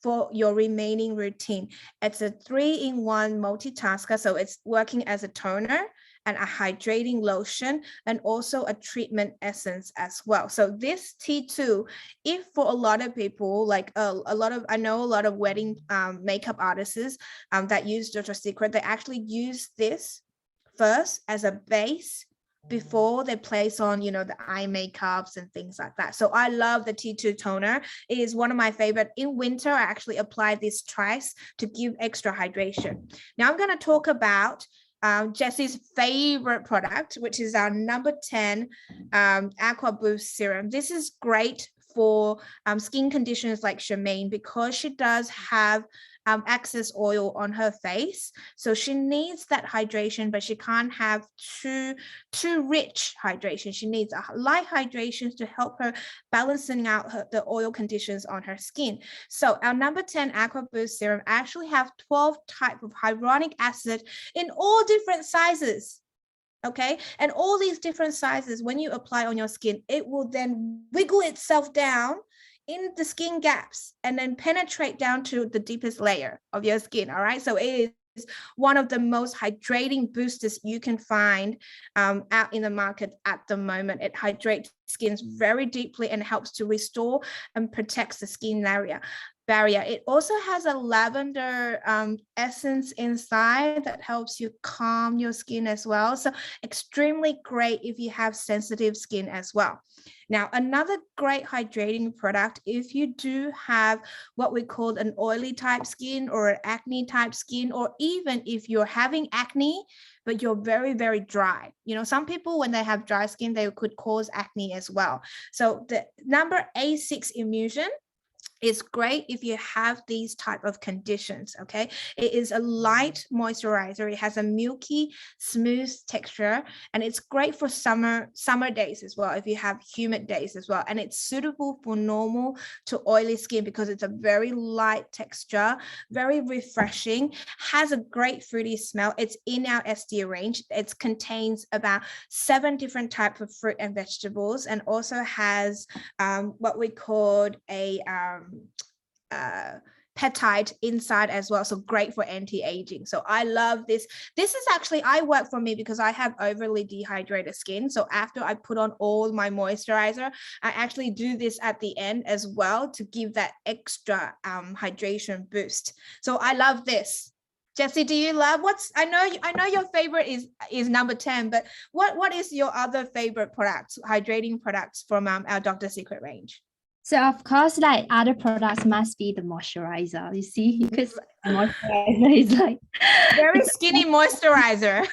for your remaining routine. It's a 3-in-1 multitasker. So it's working as a toner and a hydrating lotion and also a treatment essence as well. So this T2, if for a lot of people, like I know a lot of wedding makeup artists that use Dr. Secret, they actually use this first as a base before they place on, you know, the eye makeups and things like that. So I love the T2 toner. It is one of my favorite. In winter, I actually apply this twice to give extra hydration. Now I'm going to talk about Jesse's favorite product, which is our number 10 Aqua Boost Serum. This is great for skin conditions like Charmaine because she does have excess oil on her face. So she needs that hydration, but she can't have too rich hydration. She needs a light hydration to help her balancing out the oil conditions on her skin. So our number 10 Aqua Boost Serum actually have 12 types of hyaluronic acid in all different sizes. Okay, and all these different sizes, when you apply on your skin, it will then wiggle itself down in the skin gaps and then penetrate down to the deepest layer of your skin. All right, so it is one of the most hydrating boosters you can find out in the market at the moment. It hydrates skins very deeply and helps to restore and protects the skin barrier. It also has a lavender essence inside that helps you calm your skin as well. So extremely great if you have sensitive skin as well. Now, another great hydrating product, if you do have what we call an oily type skin or an acne type skin, or even if you're having acne, but you're very, very dry. You know, some people, when they have dry skin, they could cause acne as well. So the number A6 emulsion is great if you have these type of conditions. Okay, it is a light moisturizer. It has a milky smooth texture, and it's great for summer days as well, if you have humid days as well. And it's suitable for normal to oily skin because it's a very light texture, very refreshing, has a great fruity smell. It's in our SD range. It contains about 7 different types of fruit and vegetables, and also has what we call a peptide inside as well, so great for anti-aging. So I love this. This is actually, I work for me because I have overly dehydrated skin. So after I put on all my moisturizer, I actually do this at the end as well to give that extra hydration boost. So I love this. Jessie, do you love I know your favorite is number 10, but what is your other favorite products, hydrating products from our Dr. Secret range? So of course, like other products must be the moisturizer, you see, because moisturizer is like very skinny moisturizer.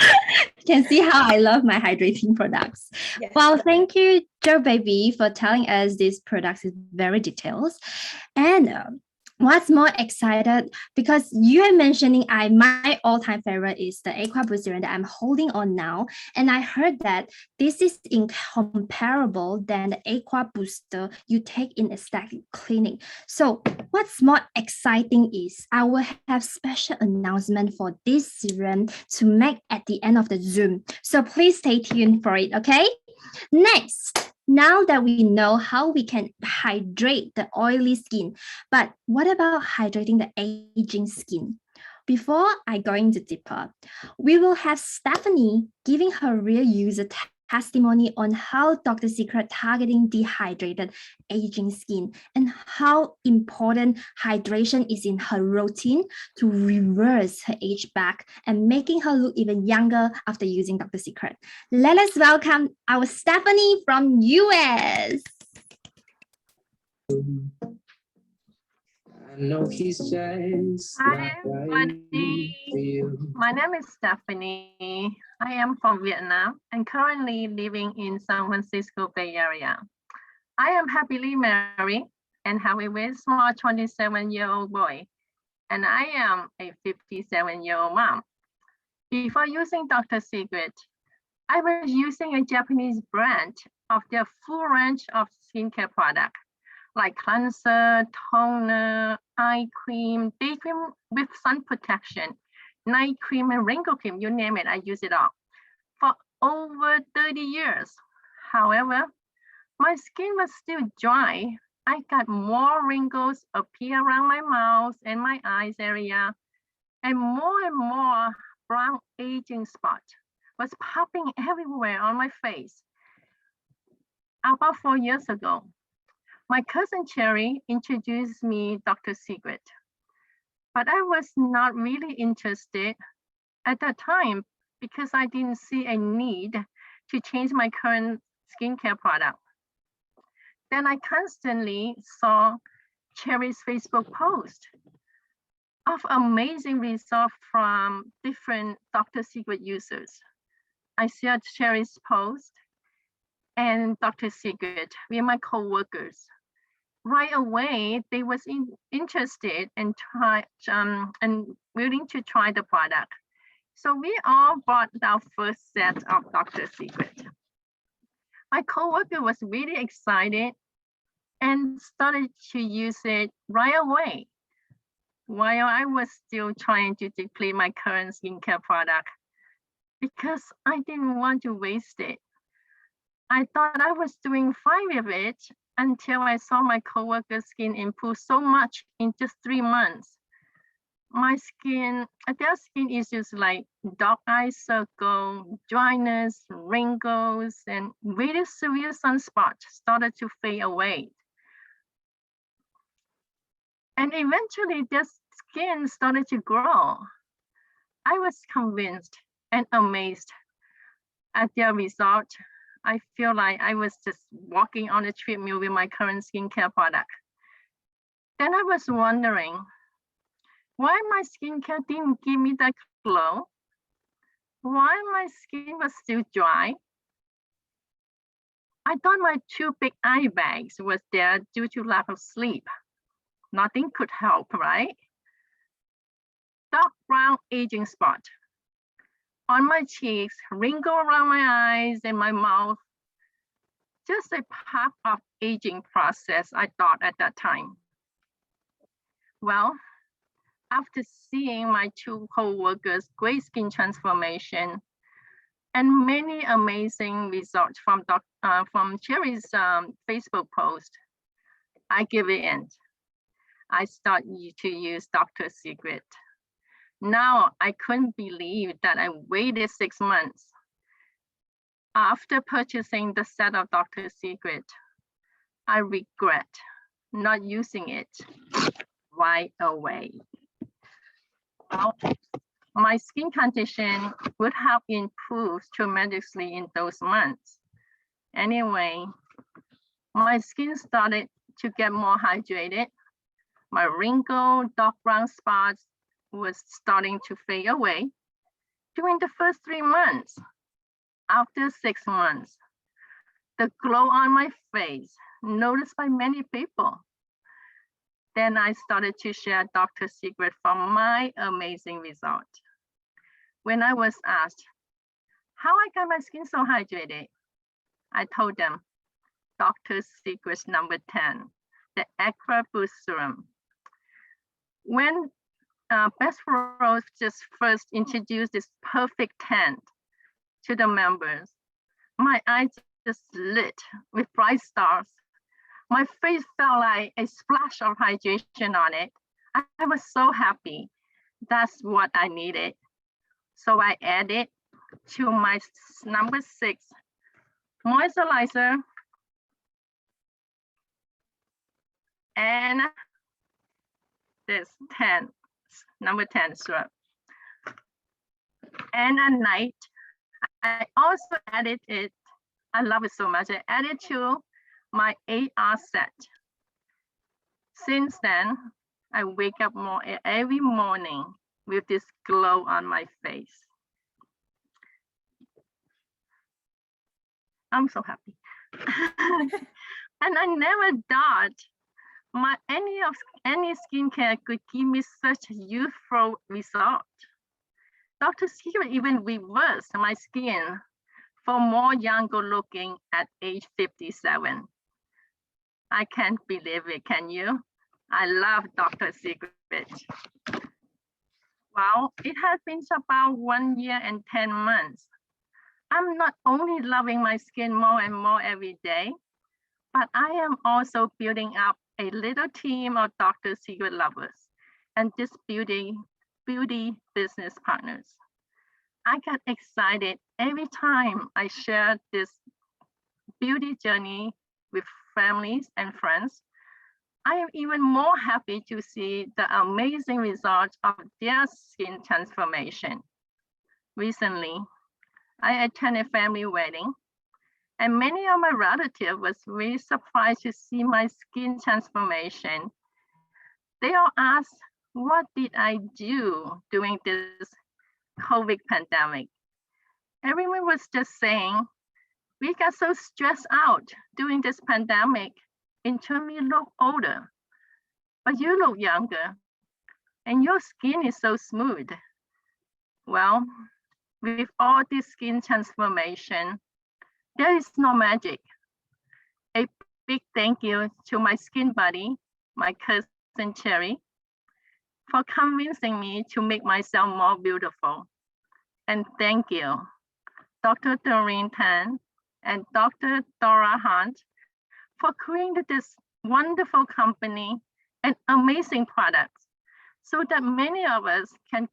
You can see how I love my hydrating products. Yes. Well, thank you, Joe Baby, for telling us these products is very detailed. And what's more excited, because you are mentioning my all-time favorite is the Aqua Boost Serum that I'm holding on now, and I heard that this is incomparable than the Aqua Booster you take in aesthetic cleaning. So what's more exciting is I will have special announcement for this serum to make at the end of the Zoom. So please stay tuned for it, okay? Next, now that we know how we can hydrate the oily skin, but what about hydrating the aging skin? Before I go into deeper, we will have Stephanie giving her real user testimony on how Dr. Secret targeting dehydrated aging skin and how important hydration is in her routine to reverse her age back and making her look even younger after using Dr. Secret. Let us welcome our Stephanie from US. I know he's just Hi everybody, my name is Stephanie. I am from Vietnam and currently living in San Francisco Bay Area. I am happily married and have a very small 27-year-old boy, and I am a 57-year-old mom. Before using Dr. Secret, I was using a Japanese brand of their full range of skincare products, like cleanser, toner, eye cream, day cream with sun protection, night cream, and wrinkle cream, you name it, I use it all for over 30 years. However, my skin was still dry. I got more wrinkles appear around my mouth and my eyes area, and more brown aging spot was popping everywhere on my face. About 4 years ago, my cousin Cherry introduced me Dr. Secret, but I was not really interested at that time because I didn't see a need to change my current skincare product. Then I constantly saw Cherry's Facebook post of amazing results from different Dr. Secret users. I saw Cherry's post and Dr. Secret with my co-workers. right away, they was interested and and willing to try the product. So we all bought our first set of Dr. Secret. My coworker was really excited and started to use it right away, while I was still trying to deplete my current skincare product because I didn't want to waste it. I thought I was doing fine with it until I saw my coworker's skin improve so much in just 3 months. Their skin issues like dark eye circle, dryness, wrinkles, and really severe sunspots started to fade away. And eventually their skin started to grow. I was convinced and amazed at their result. I feel like I was just walking on a treadmill with my current skincare product. Then I was wondering why my skincare didn't give me that glow, why my skin was still dry. I thought my 2 big eye bags was there due to lack of sleep. Nothing could help, right? Dark brown aging spot on my cheeks, wrinkle around my eyes and my mouth. Just a part of aging process, I thought at that time. Well, after seeing my 2 co-workers' great skin transformation and many amazing results from Cherry's Facebook post, I give it in. I started to use Dr. Secret. Now I couldn't believe that I waited 6 months. After purchasing the set of Dr. Secret, I regret not using it right away. Well, my skin condition would have improved tremendously in those months. Anyway, my skin started to get more hydrated. My wrinkle, dark brown spots was starting to fade away during the first 3 months. After 6 months, the glow on my face noticed by many people. Then I started to share Dr. Secret from my amazing result. When I was asked how I got my skin so hydrated, I told them Dr. Secret's number 10, the Aqua Boost Serum. When Best Rose just first introduced this perfect tint to the members, my eyes just lit with bright stars. My face felt like a splash of hydration on it. I was so happy. That's what I needed. So I added to my number 6 moisturizer and this number 10 syrup. And at night, I also added it. I love it so much. I added to my 8-hour set. Since then, I wake up more every morning with this glow on my face. I'm so happy. And I never thought any skincare could give me such a youthful result. Dr. Secret even reversed my skin for more younger looking at age 57. I can't believe it, can you? I love Dr. Secret. Well, it has been about 1 year and 10 months. I'm not only loving my skin more and more every day, but I am also building up a little team of Dr. Secret lovers and just beauty business partners. I get excited every time I share this beauty journey with families and friends. I am even more happy to see the amazing results of their skin transformation. Recently, I attended a family wedding, and many of my relatives was really surprised to see my skin transformation. They all asked, what did I do during this COVID pandemic? Everyone was just saying, we got so stressed out during this pandemic. It made me look older, but you look younger, and your skin is so smooth. Well, with all this skin transformation, there is no magic. A big thank you to my skin buddy, my cousin Cherry, for convincing me to make myself more beautiful. And thank you, Dr. Doreen Tan and Dr. Dora Hunt, for creating this wonderful company and amazing products so that many of us can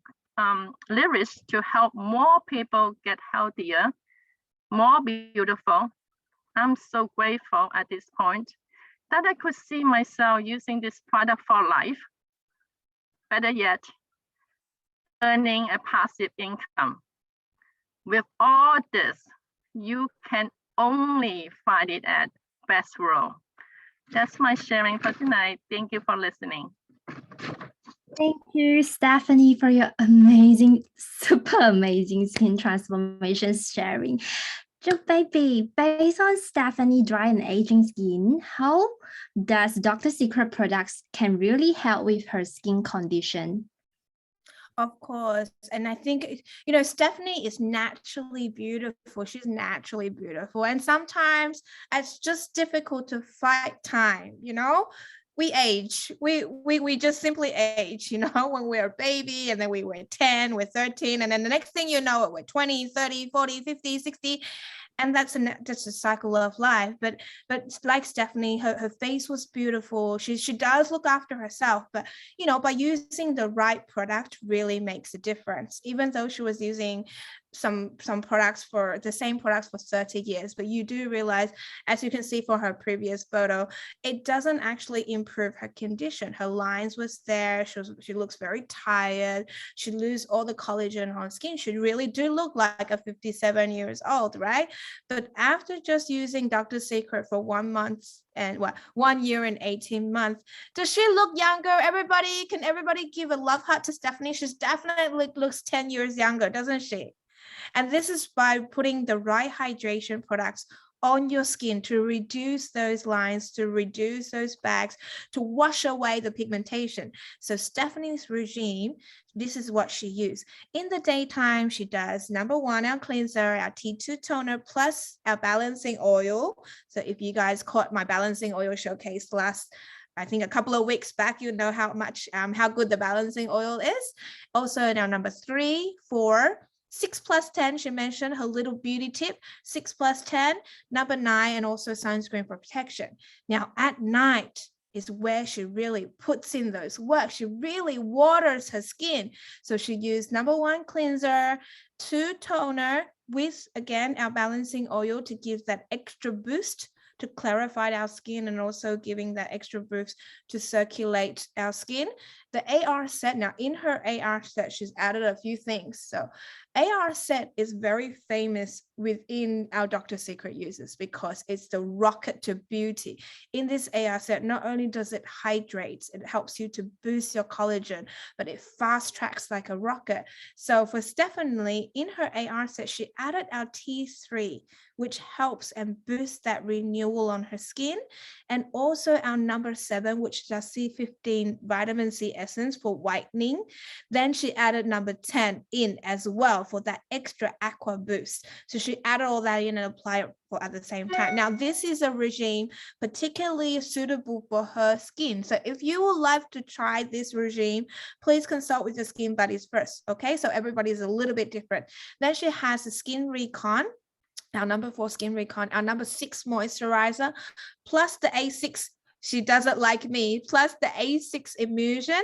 leverage to help more people get healthier, more beautiful. I'm so grateful at this point that I could see myself using this product for life. Better yet, earning a passive income. With all this, you can only find it at Best Row. That's my sharing for tonight. Thank you for listening. Thank you, Stephanie, for your amazing, super amazing skin transformation sharing. So, baby, based on Stephanie dry and aging skin, how does Dr. Secret products can really help with her skin condition? Of course. And I think, Stephanie is naturally beautiful. She's naturally beautiful. And sometimes it's just difficult to fight time, we age, we just simply age, when we're a baby, and then we were 10, we're 13, and then the next thing you know, we're 20, 30, 40, 50, 60. And that's a cycle of life. But like Stephanie, her face was beautiful. She does look after herself, but by using the right product really makes a difference. Even though she was using some products for the same products for 30 years, but you do realize, as you can see for her previous photo, it doesn't actually improve her condition. Her lines was there. She looks very tired. She lose all the collagen on skin. She really do look like a 57 years old, right? But after just using Dr. Secret for 1 month and 1 year and 18 months, does she look younger? Can everybody give a love heart to Stephanie? She's definitely looks 10 years younger, doesn't she? And this is by putting the right hydration products on your skin to reduce those lines, to reduce those bags, to wash away the pigmentation. So Stephanie's regime, this is what she used. In the daytime, she does number 1, our cleanser, our T2 toner, plus our balancing oil. So if you guys caught my balancing oil showcase last, I think a couple of weeks back, you know how good the balancing oil is. Also now number 3, 4, 6 plus 10, she mentioned her little beauty tip, 6 plus 10, number 9, and also sunscreen for protection. Now at night is where she really puts in those work. She really waters her skin. So she used number 1 cleanser, 2 toner with, again, our balancing oil to give that extra boost to clarify our skin, and also giving that extra boost to circulate our skin. The AR set, now in her AR set, she's added a few things. So AR set is very famous within our Dr. Secret users because it's the rocket to beauty. In this AR set, not only does it hydrate, it helps you to boost your collagen, but it fast tracks like a rocket. So for Stephanie, in her AR set, she added our T3, which helps and boosts that renewal on her skin, and also our number 7, which is our C15 vitamin C essence for whitening. Then she added number 10 in as well for that extra aqua boost. So she added all that in and applied it at the same time. Now this is a regime particularly suitable for her skin. So if you would like to try this regime, please consult with your skin buddies first. Okay, so everybody's a little bit different. Then she has the Skin Recon, our number 4 Skin Recon, our number 6 moisturizer, plus the A6, she does it like me, plus the A6 emulsion,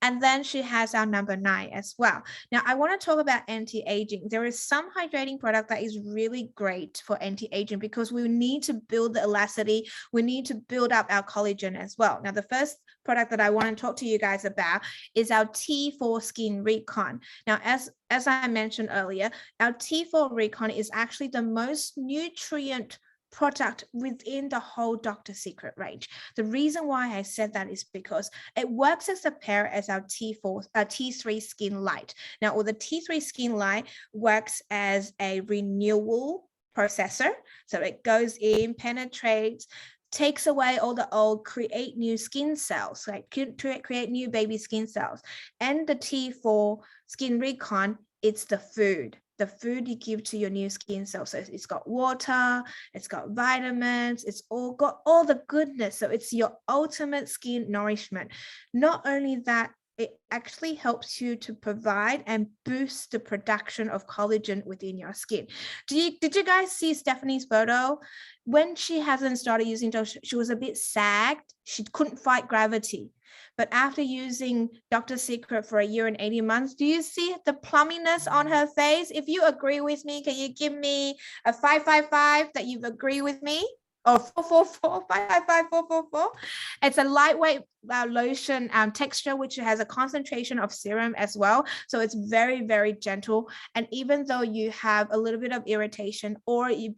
and then she has our number 9 as well. Now I want to talk about anti-aging. There is some hydrating product that is really great for anti-aging because we need to build the elasticity, we need to build up our collagen as well. Now the first product that I want to talk to you guys about is our T4 Skin Recon. Now as I mentioned earlier, our T4 Recon is actually the most nutrient product within the whole Dr. Secret range. The reason why I said that is because it works as a pair as our T3 Skin Light. Now, the T3 Skin Light works as a renewal processor. So it goes in, penetrates, takes away all the old, create new skin cells, like create new baby skin cells. And the T for Skin Recon, it's the food you give to your new skin cells. So it's got water, it's got vitamins, it's all got all the goodness. So it's your ultimate skin nourishment. Not only that, it actually helps you to provide and boost the production of collagen within your skin. Did you guys see Stephanie's photo? When she hasn't started using those, she was a bit sagged. She couldn't fight gravity. But after using Dr. Secret for 1 year and 18 months, do you see the plumminess on her face? If you agree with me, can you give me a 555 that you agree with me? Or 444, 555, 444. It's a lightweight lotion texture, which has a concentration of serum as well. So it's very, very gentle. And even though you have a little bit of irritation or you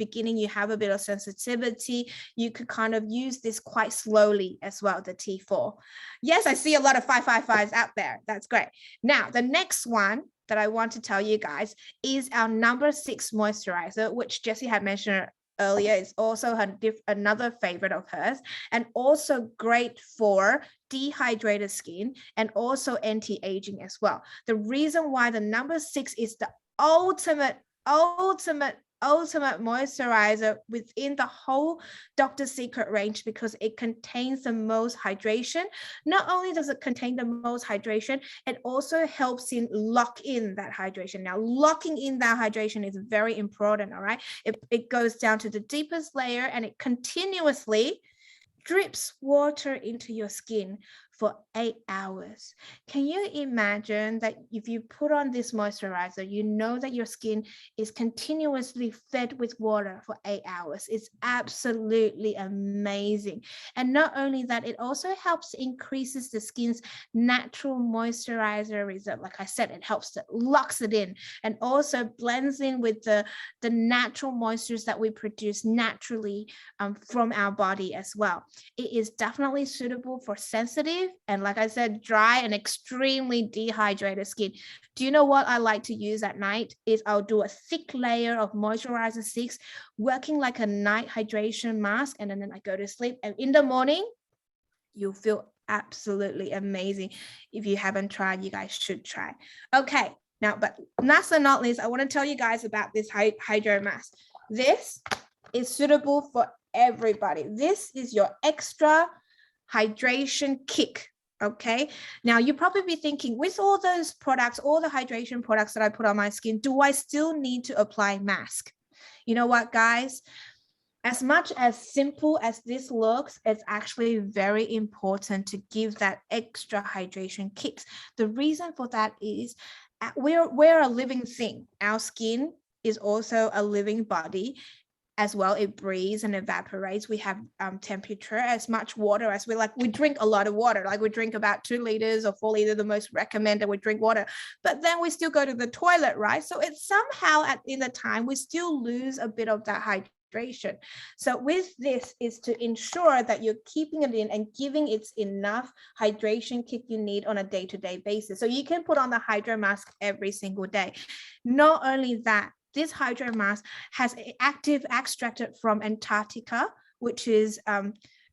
have a bit of sensitivity, you could kind of use this quite slowly as well, the T4. Yes, I see a lot of 555s out there. That's great. Now, the next one that I want to tell you guys is our number 6 moisturizer, which Jessie had mentioned earlier. Is also another favorite of hers, and also great for dehydrated skin and also anti-aging as well. The reason why the number 6 is the ultimate moisturizer within the whole Dr. Secret range, because it contains the most hydration. Not only does it contain the most hydration, it also helps in lock in that hydration. Now, locking in that hydration is very important, all right? It goes down to the deepest layer and it continuously drips water into your skin for 8 hours. Can you imagine that if you put on this moisturizer, you know that your skin is continuously fed with water for 8 hours? It's absolutely amazing. And not only that, it also helps increases the skin's natural moisturizer reserve. Like I said, it helps to locks it in and also blends in with the natural moistures that we produce naturally from our body as well. It is definitely suitable for sensitive and, like I said, dry and extremely dehydrated skin. Do you know what I like to use at night? Is I'll do a thick layer of moisturizer 6, working like a night hydration mask, and then I go to sleep. And in the morning, you'll feel absolutely amazing. If you haven't tried, you guys should try. Okay, now, but last but not least, I want to tell you guys about this hydro mask. This is suitable for everybody. This is your extra hydration kick. Okay, now you probably be thinking, with all those products, all the hydration products that I put on my skin, do I still need to apply mask? You know what, guys? As much as simple as this looks, it's actually very important to give that extra hydration kicks. The reason for that is we're a living thing. Our skin is also a living body as well. It breathes and evaporates. We have temperature, as much water as we drink a lot of water, like we drink about 2 liters or 4 liters, the most recommended we drink water, but then we still go to the toilet, right? So it's somehow in the time, we still lose a bit of that hydration. So with this is to ensure that you're keeping it in and giving it enough hydration kick you need on a day-to-day basis. So you can put on the hydro mask every single day. Not only that, this hydro mask has active extracted from Antarctica, which is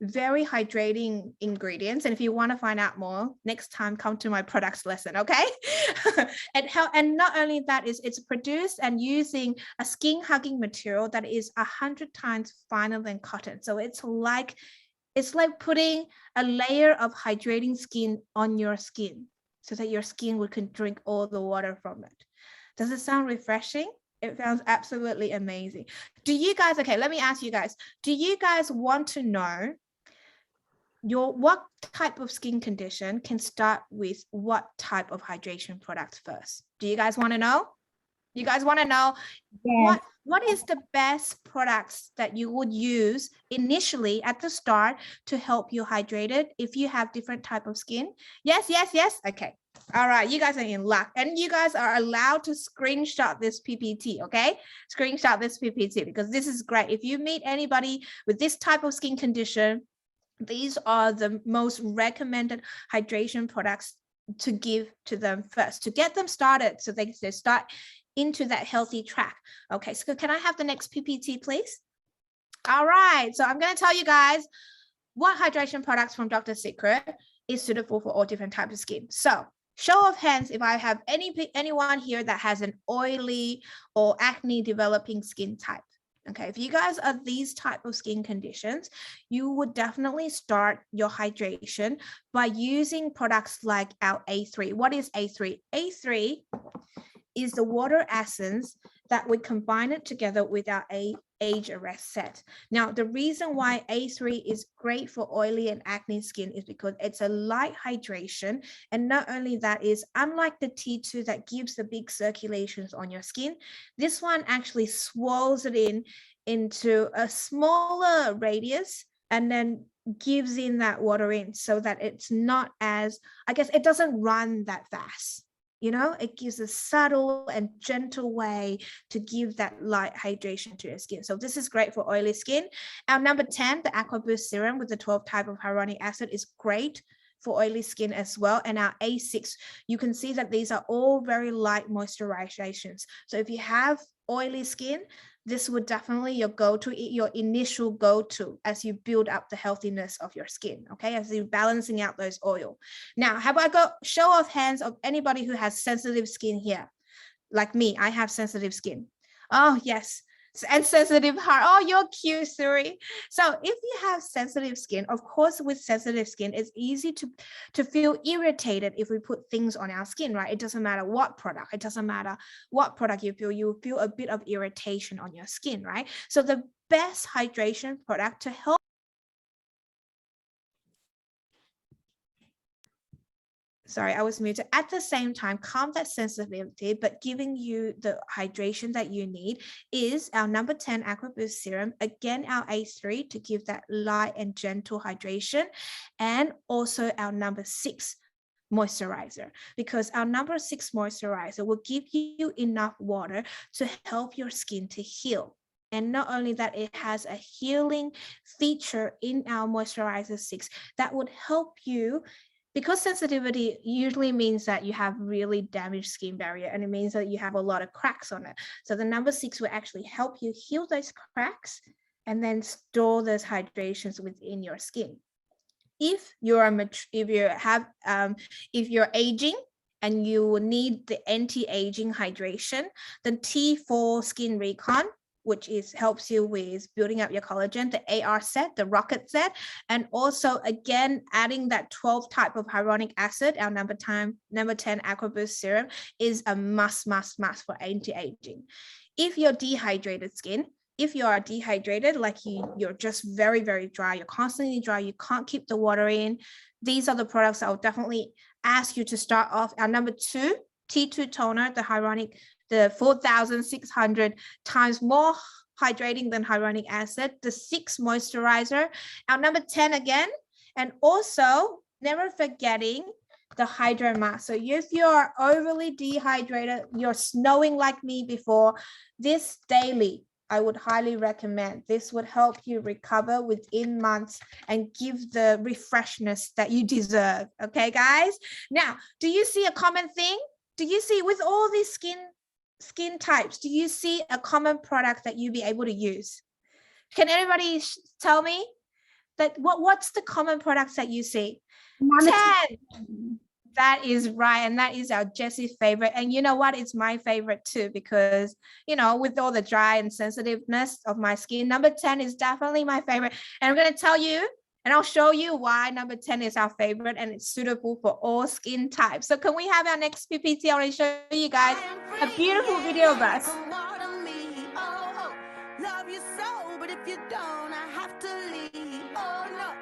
very hydrating ingredients. And if you want to find out more, next time come to my products lesson, okay? And not only that, it's produced and using a skin hugging material that is 100 times finer than cotton. So it's like putting a layer of hydrating skin on your skin so that your skin can drink all the water from it. Does it sound refreshing? It sounds absolutely amazing. Do you guys, okay, let me ask you guys, do you guys want to know what type of skin condition can start with what type of hydration products first? Do you guys want to know? You guys want to know what is the best products that you would use initially at the start to help you hydrated if you have different type of skin? Yes. Okay. All right, you guys are in luck, and you guys are allowed to screenshot this PPT, okay? Screenshot this PPT because this is great. If you meet anybody with this type of skin condition, these are the most recommended hydration products to give to them first, to get them started so they start into that healthy track. Okay, so can I have the next PPT, please? All right, so I'm going to tell you guys what hydration products from Dr. Secret is suitable for all different types of skin? So show of hands if I have anyone here that has an oily or acne developing skin type. Okay, if you guys are these type of skin conditions, you would definitely start your hydration by using products like our A3. What is A3? A3 is the water essence that we combine it together with our age arrest set. Now, the reason why A3 is great for oily and acne skin is because it's a light hydration. And not only that, is unlike the T2 that gives the big circulations on your skin, this one actually swirls it into a smaller radius and then gives in that water in so that it's not as, I guess, it doesn't run that fast. You know, it gives a subtle and gentle way to give that light hydration to your skin. So this is great for oily skin. Our number 10, the Aqua Boost Serum with the 12 type of hyaluronic acid is great for oily skin as well. And our A6, you can see that these are all very light moisturizations. So if you have oily skin, this would definitely your initial go-to as you build up the healthiness of your skin, okay? As you're balancing out those oil. Now, how about I go show of hands of anybody who has sensitive skin here? Like me, I have sensitive skin. Oh, yes. And sensitive heart. Oh, you're cute, Suri. So if you have sensitive skin, of course, with sensitive skin, it's easy to feel irritated if we put things on our skin, right? It doesn't matter what product. It doesn't matter what product you feel a bit of irritation on your skin, right? So the best hydration product to help sorry, I was muted. At the same time, calm that sensitivity, but giving you the hydration that you need is our number 10 Aqua Boost Serum. Again, our A3 to give that light and gentle hydration. And also our number 6 moisturizer, because our number 6 moisturizer will give you enough water to help your skin to heal. And not only that, it has a healing feature in our moisturizer 6 that would help you. Because sensitivity usually means that you have really damaged skin barrier, and it means that you have a lot of cracks on it. So the number 6 will actually help you heal those cracks and then store those hydrations within your skin. If you're aging and you need the anti-aging hydration, the T4 Skin Recon, which helps you with building up your collagen, the AR set, the rocket set, and also again adding that 12 type of hyaluronic acid, our number 10 Aqua Boost Serum is a must for anti-aging. If you're dehydrated skin, if you are dehydrated, like you're just very, very dry, you're constantly dry, you can't keep the water in, these are the products I would definitely ask you to start off. Our number 2, T2 toner, the hyaluronic, the 4,600 times more hydrating than hyaluronic acid, the 6 moisturizer, our number 10 again, and also never forgetting the hydro mask. So if you're overly dehydrated, you're snowing like me before, this daily, I would highly recommend. This would help you recover within months and give the refreshness that you deserve. Okay, guys? Now, do you see a common thing? Do you see with all these skin types, do you see a common product that you'll be able to use? Can anybody tell me that what's the common products that you see? 10. That is right. And that is our Jessie's favorite. And you know what? It's my favorite too, because, you know, with all the dry and sensitiveness of my skin, number 10 is definitely my favorite. And I'm going to tell you, and I'll show you why number 10 is our favorite and it's suitable for all skin types. So can we have our next PPT? I want to show you guys a beautiful video of us. Love you so, but if you don't, I have to leave. Oh no,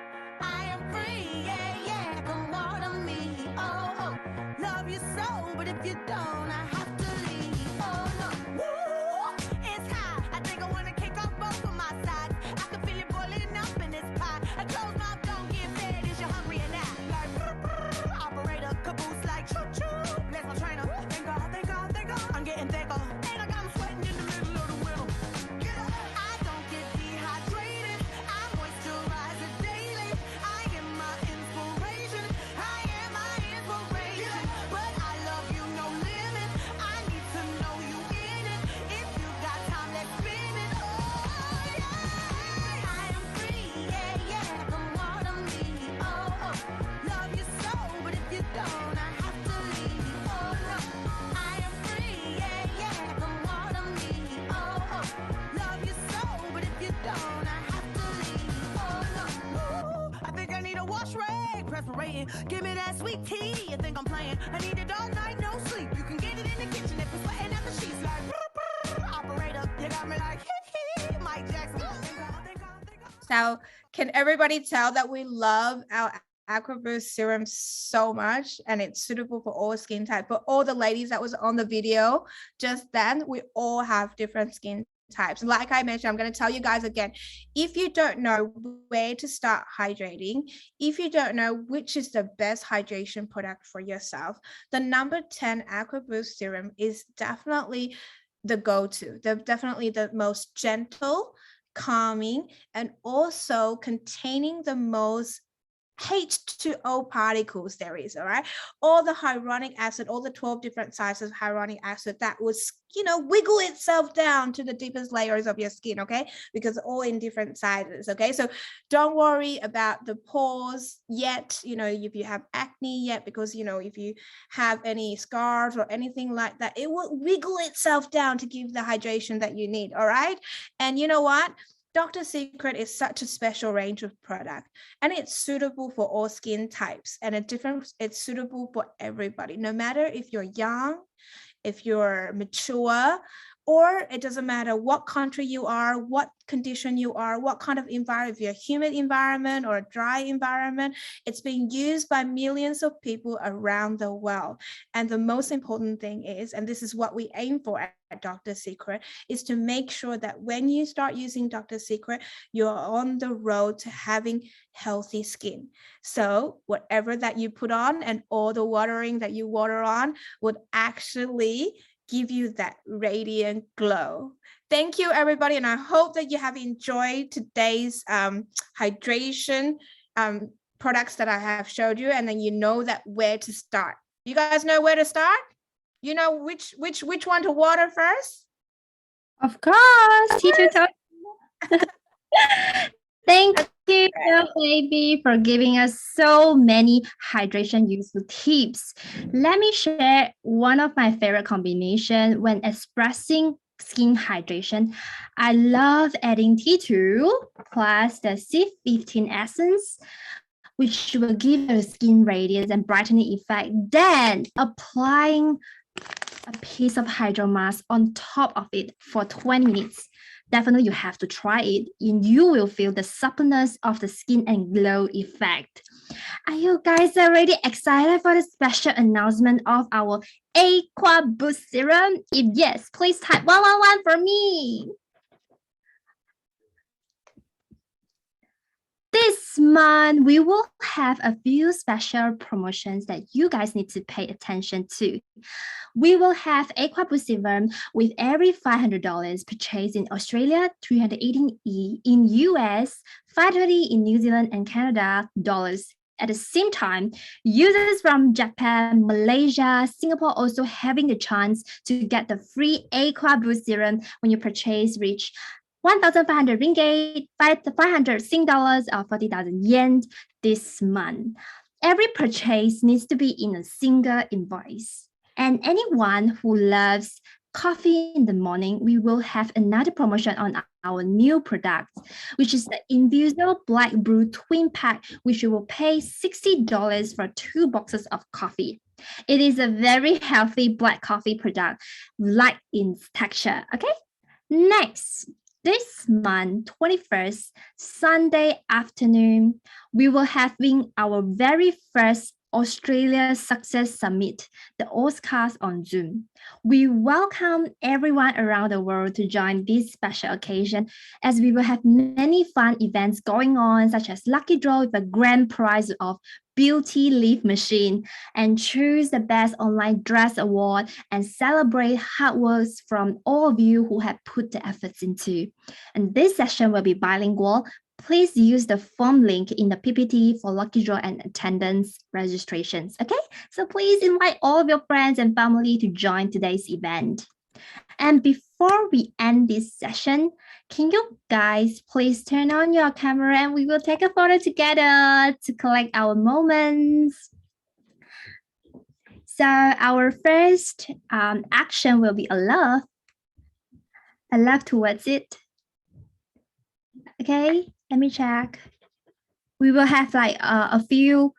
I am free, yeah, come on me. Oh, love you so, but if you don't, I have to leave. Oh no, woo, it's high. I think I wanna kick off both of my sides. I can feel it boiling up in this pot. I close my don't get fed, is you hungry and now? Like operator caboose, like choo choo. Bless my trainer. Thank God, thank God, thank God. I'm getting thicker. And I got 'em sweating in the middle of the winter. I don't get dehydrated. I moisturize it daily. I am my inspiration. I am my inspiration. But I love you no limit. a wash rag, perspirating. Give me that sweet tea. You think I'm playing? I need it all night, no sleep. You can get it in the kitchen if you're sweating at the sheets. Like operator, you got me like Mike Jackson. So can everybody tell that we love our Aqua Boost serum so much, and it's suitable for all skin type? For all the ladies that was on the video just then, we all have different skin types. Like I mentioned, I'm going to tell you guys again, if you don't know where to start hydrating, if you don't know which is the best hydration product for yourself, the number 10 Aqua Boost serum is definitely the go-to. They're definitely the most gentle, calming, and also containing the most H2O particles there is, all right? All the hyaluronic acid, all the 12 different sizes of hyaluronic acid that was, wiggle itself down to the deepest layers of your skin, okay? Because all in different sizes, okay? So don't worry about the pores yet, if you have acne yet, because, if you have any scars or anything like that, it will wiggle itself down to give the hydration that you need, all right? And you know what? Dr. Secret is such a special range of product, and it's suitable for all skin types, and it's suitable for everybody, no matter if you're young, if you're mature, or it doesn't matter what country you are, what condition you are, what kind of environment, if you're a humid environment or a dry environment. It's being used by millions of people around the world. And the most important thing is, and this is what we aim for at Dr. Secret, is to make sure that when you start using Dr. Secret, you're on the road to having healthy skin. So whatever that you put on and all the watering that you water on would actually give you that radiant glow. Thank you, everybody. And I hope that you have enjoyed today's hydration products that I have showed you, and then you know that where to start. You guys know where to start? You know which one to water first? Of course, teacher told Thank you, baby, for giving us so many hydration useful tips. Let me share one of my favorite combination when expressing skin hydration. I love adding T2 plus the C15 essence, which will give your skin radiance and brightening effect. Then applying a piece of hydro mask on top of it for 20 minutes. Definitely you have to try it, and you will feel the suppleness of the skin and glow effect. Are you guys already excited for the special announcement of our Aqua Boost Serum? If yes, please type 111 for me. This month, we will have a few special promotions that you guys need to pay attention to. We will have Aqua Boost Serum with every $500 purchase in Australia, $318 in US, $520 in New Zealand and Canada dollars. At the same time, users from Japan, Malaysia, Singapore also having the chance to get the free Aqua Boost Serum when your purchase reach 1,500 ringgit, 500 Sing dollars, or 40,000 yen this month. Every purchase needs to be in a single invoice. And anyone who loves coffee in the morning, we will have another promotion on our new product, which is the Infuser Black Brew Twin Pack, which you will pay $60 for 2 boxes of coffee. It is a very healthy black coffee product, light in texture. Okay, next. This month, 21st, Sunday afternoon, we will having our very first Australia Success Summit, the Oscars on Zoom. We welcome everyone around the world to join this special occasion, as we will have many fun events going on, such as lucky draw with a grand prize of Beauty Leaf Machine, and choose the best online dress award, and celebrate hard work from all of you who have put the efforts into. And this session will be bilingual. Please use the form link in the PPT for lucky draw and attendance registrations. Okay, so please invite all of your friends and family to join today's event. And before we end this session, can you guys please turn on your camera and we will take a photo together to collect our moments. So our first action will be a love towards it. Okay, let me check. we will have like a few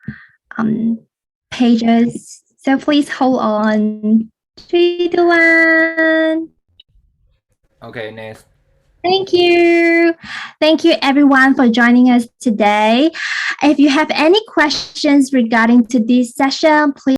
pages. So please hold on. 3, 2, 1. Okay, next. Thank you. Thank you everyone for joining us today. If you have any questions regarding to this session, please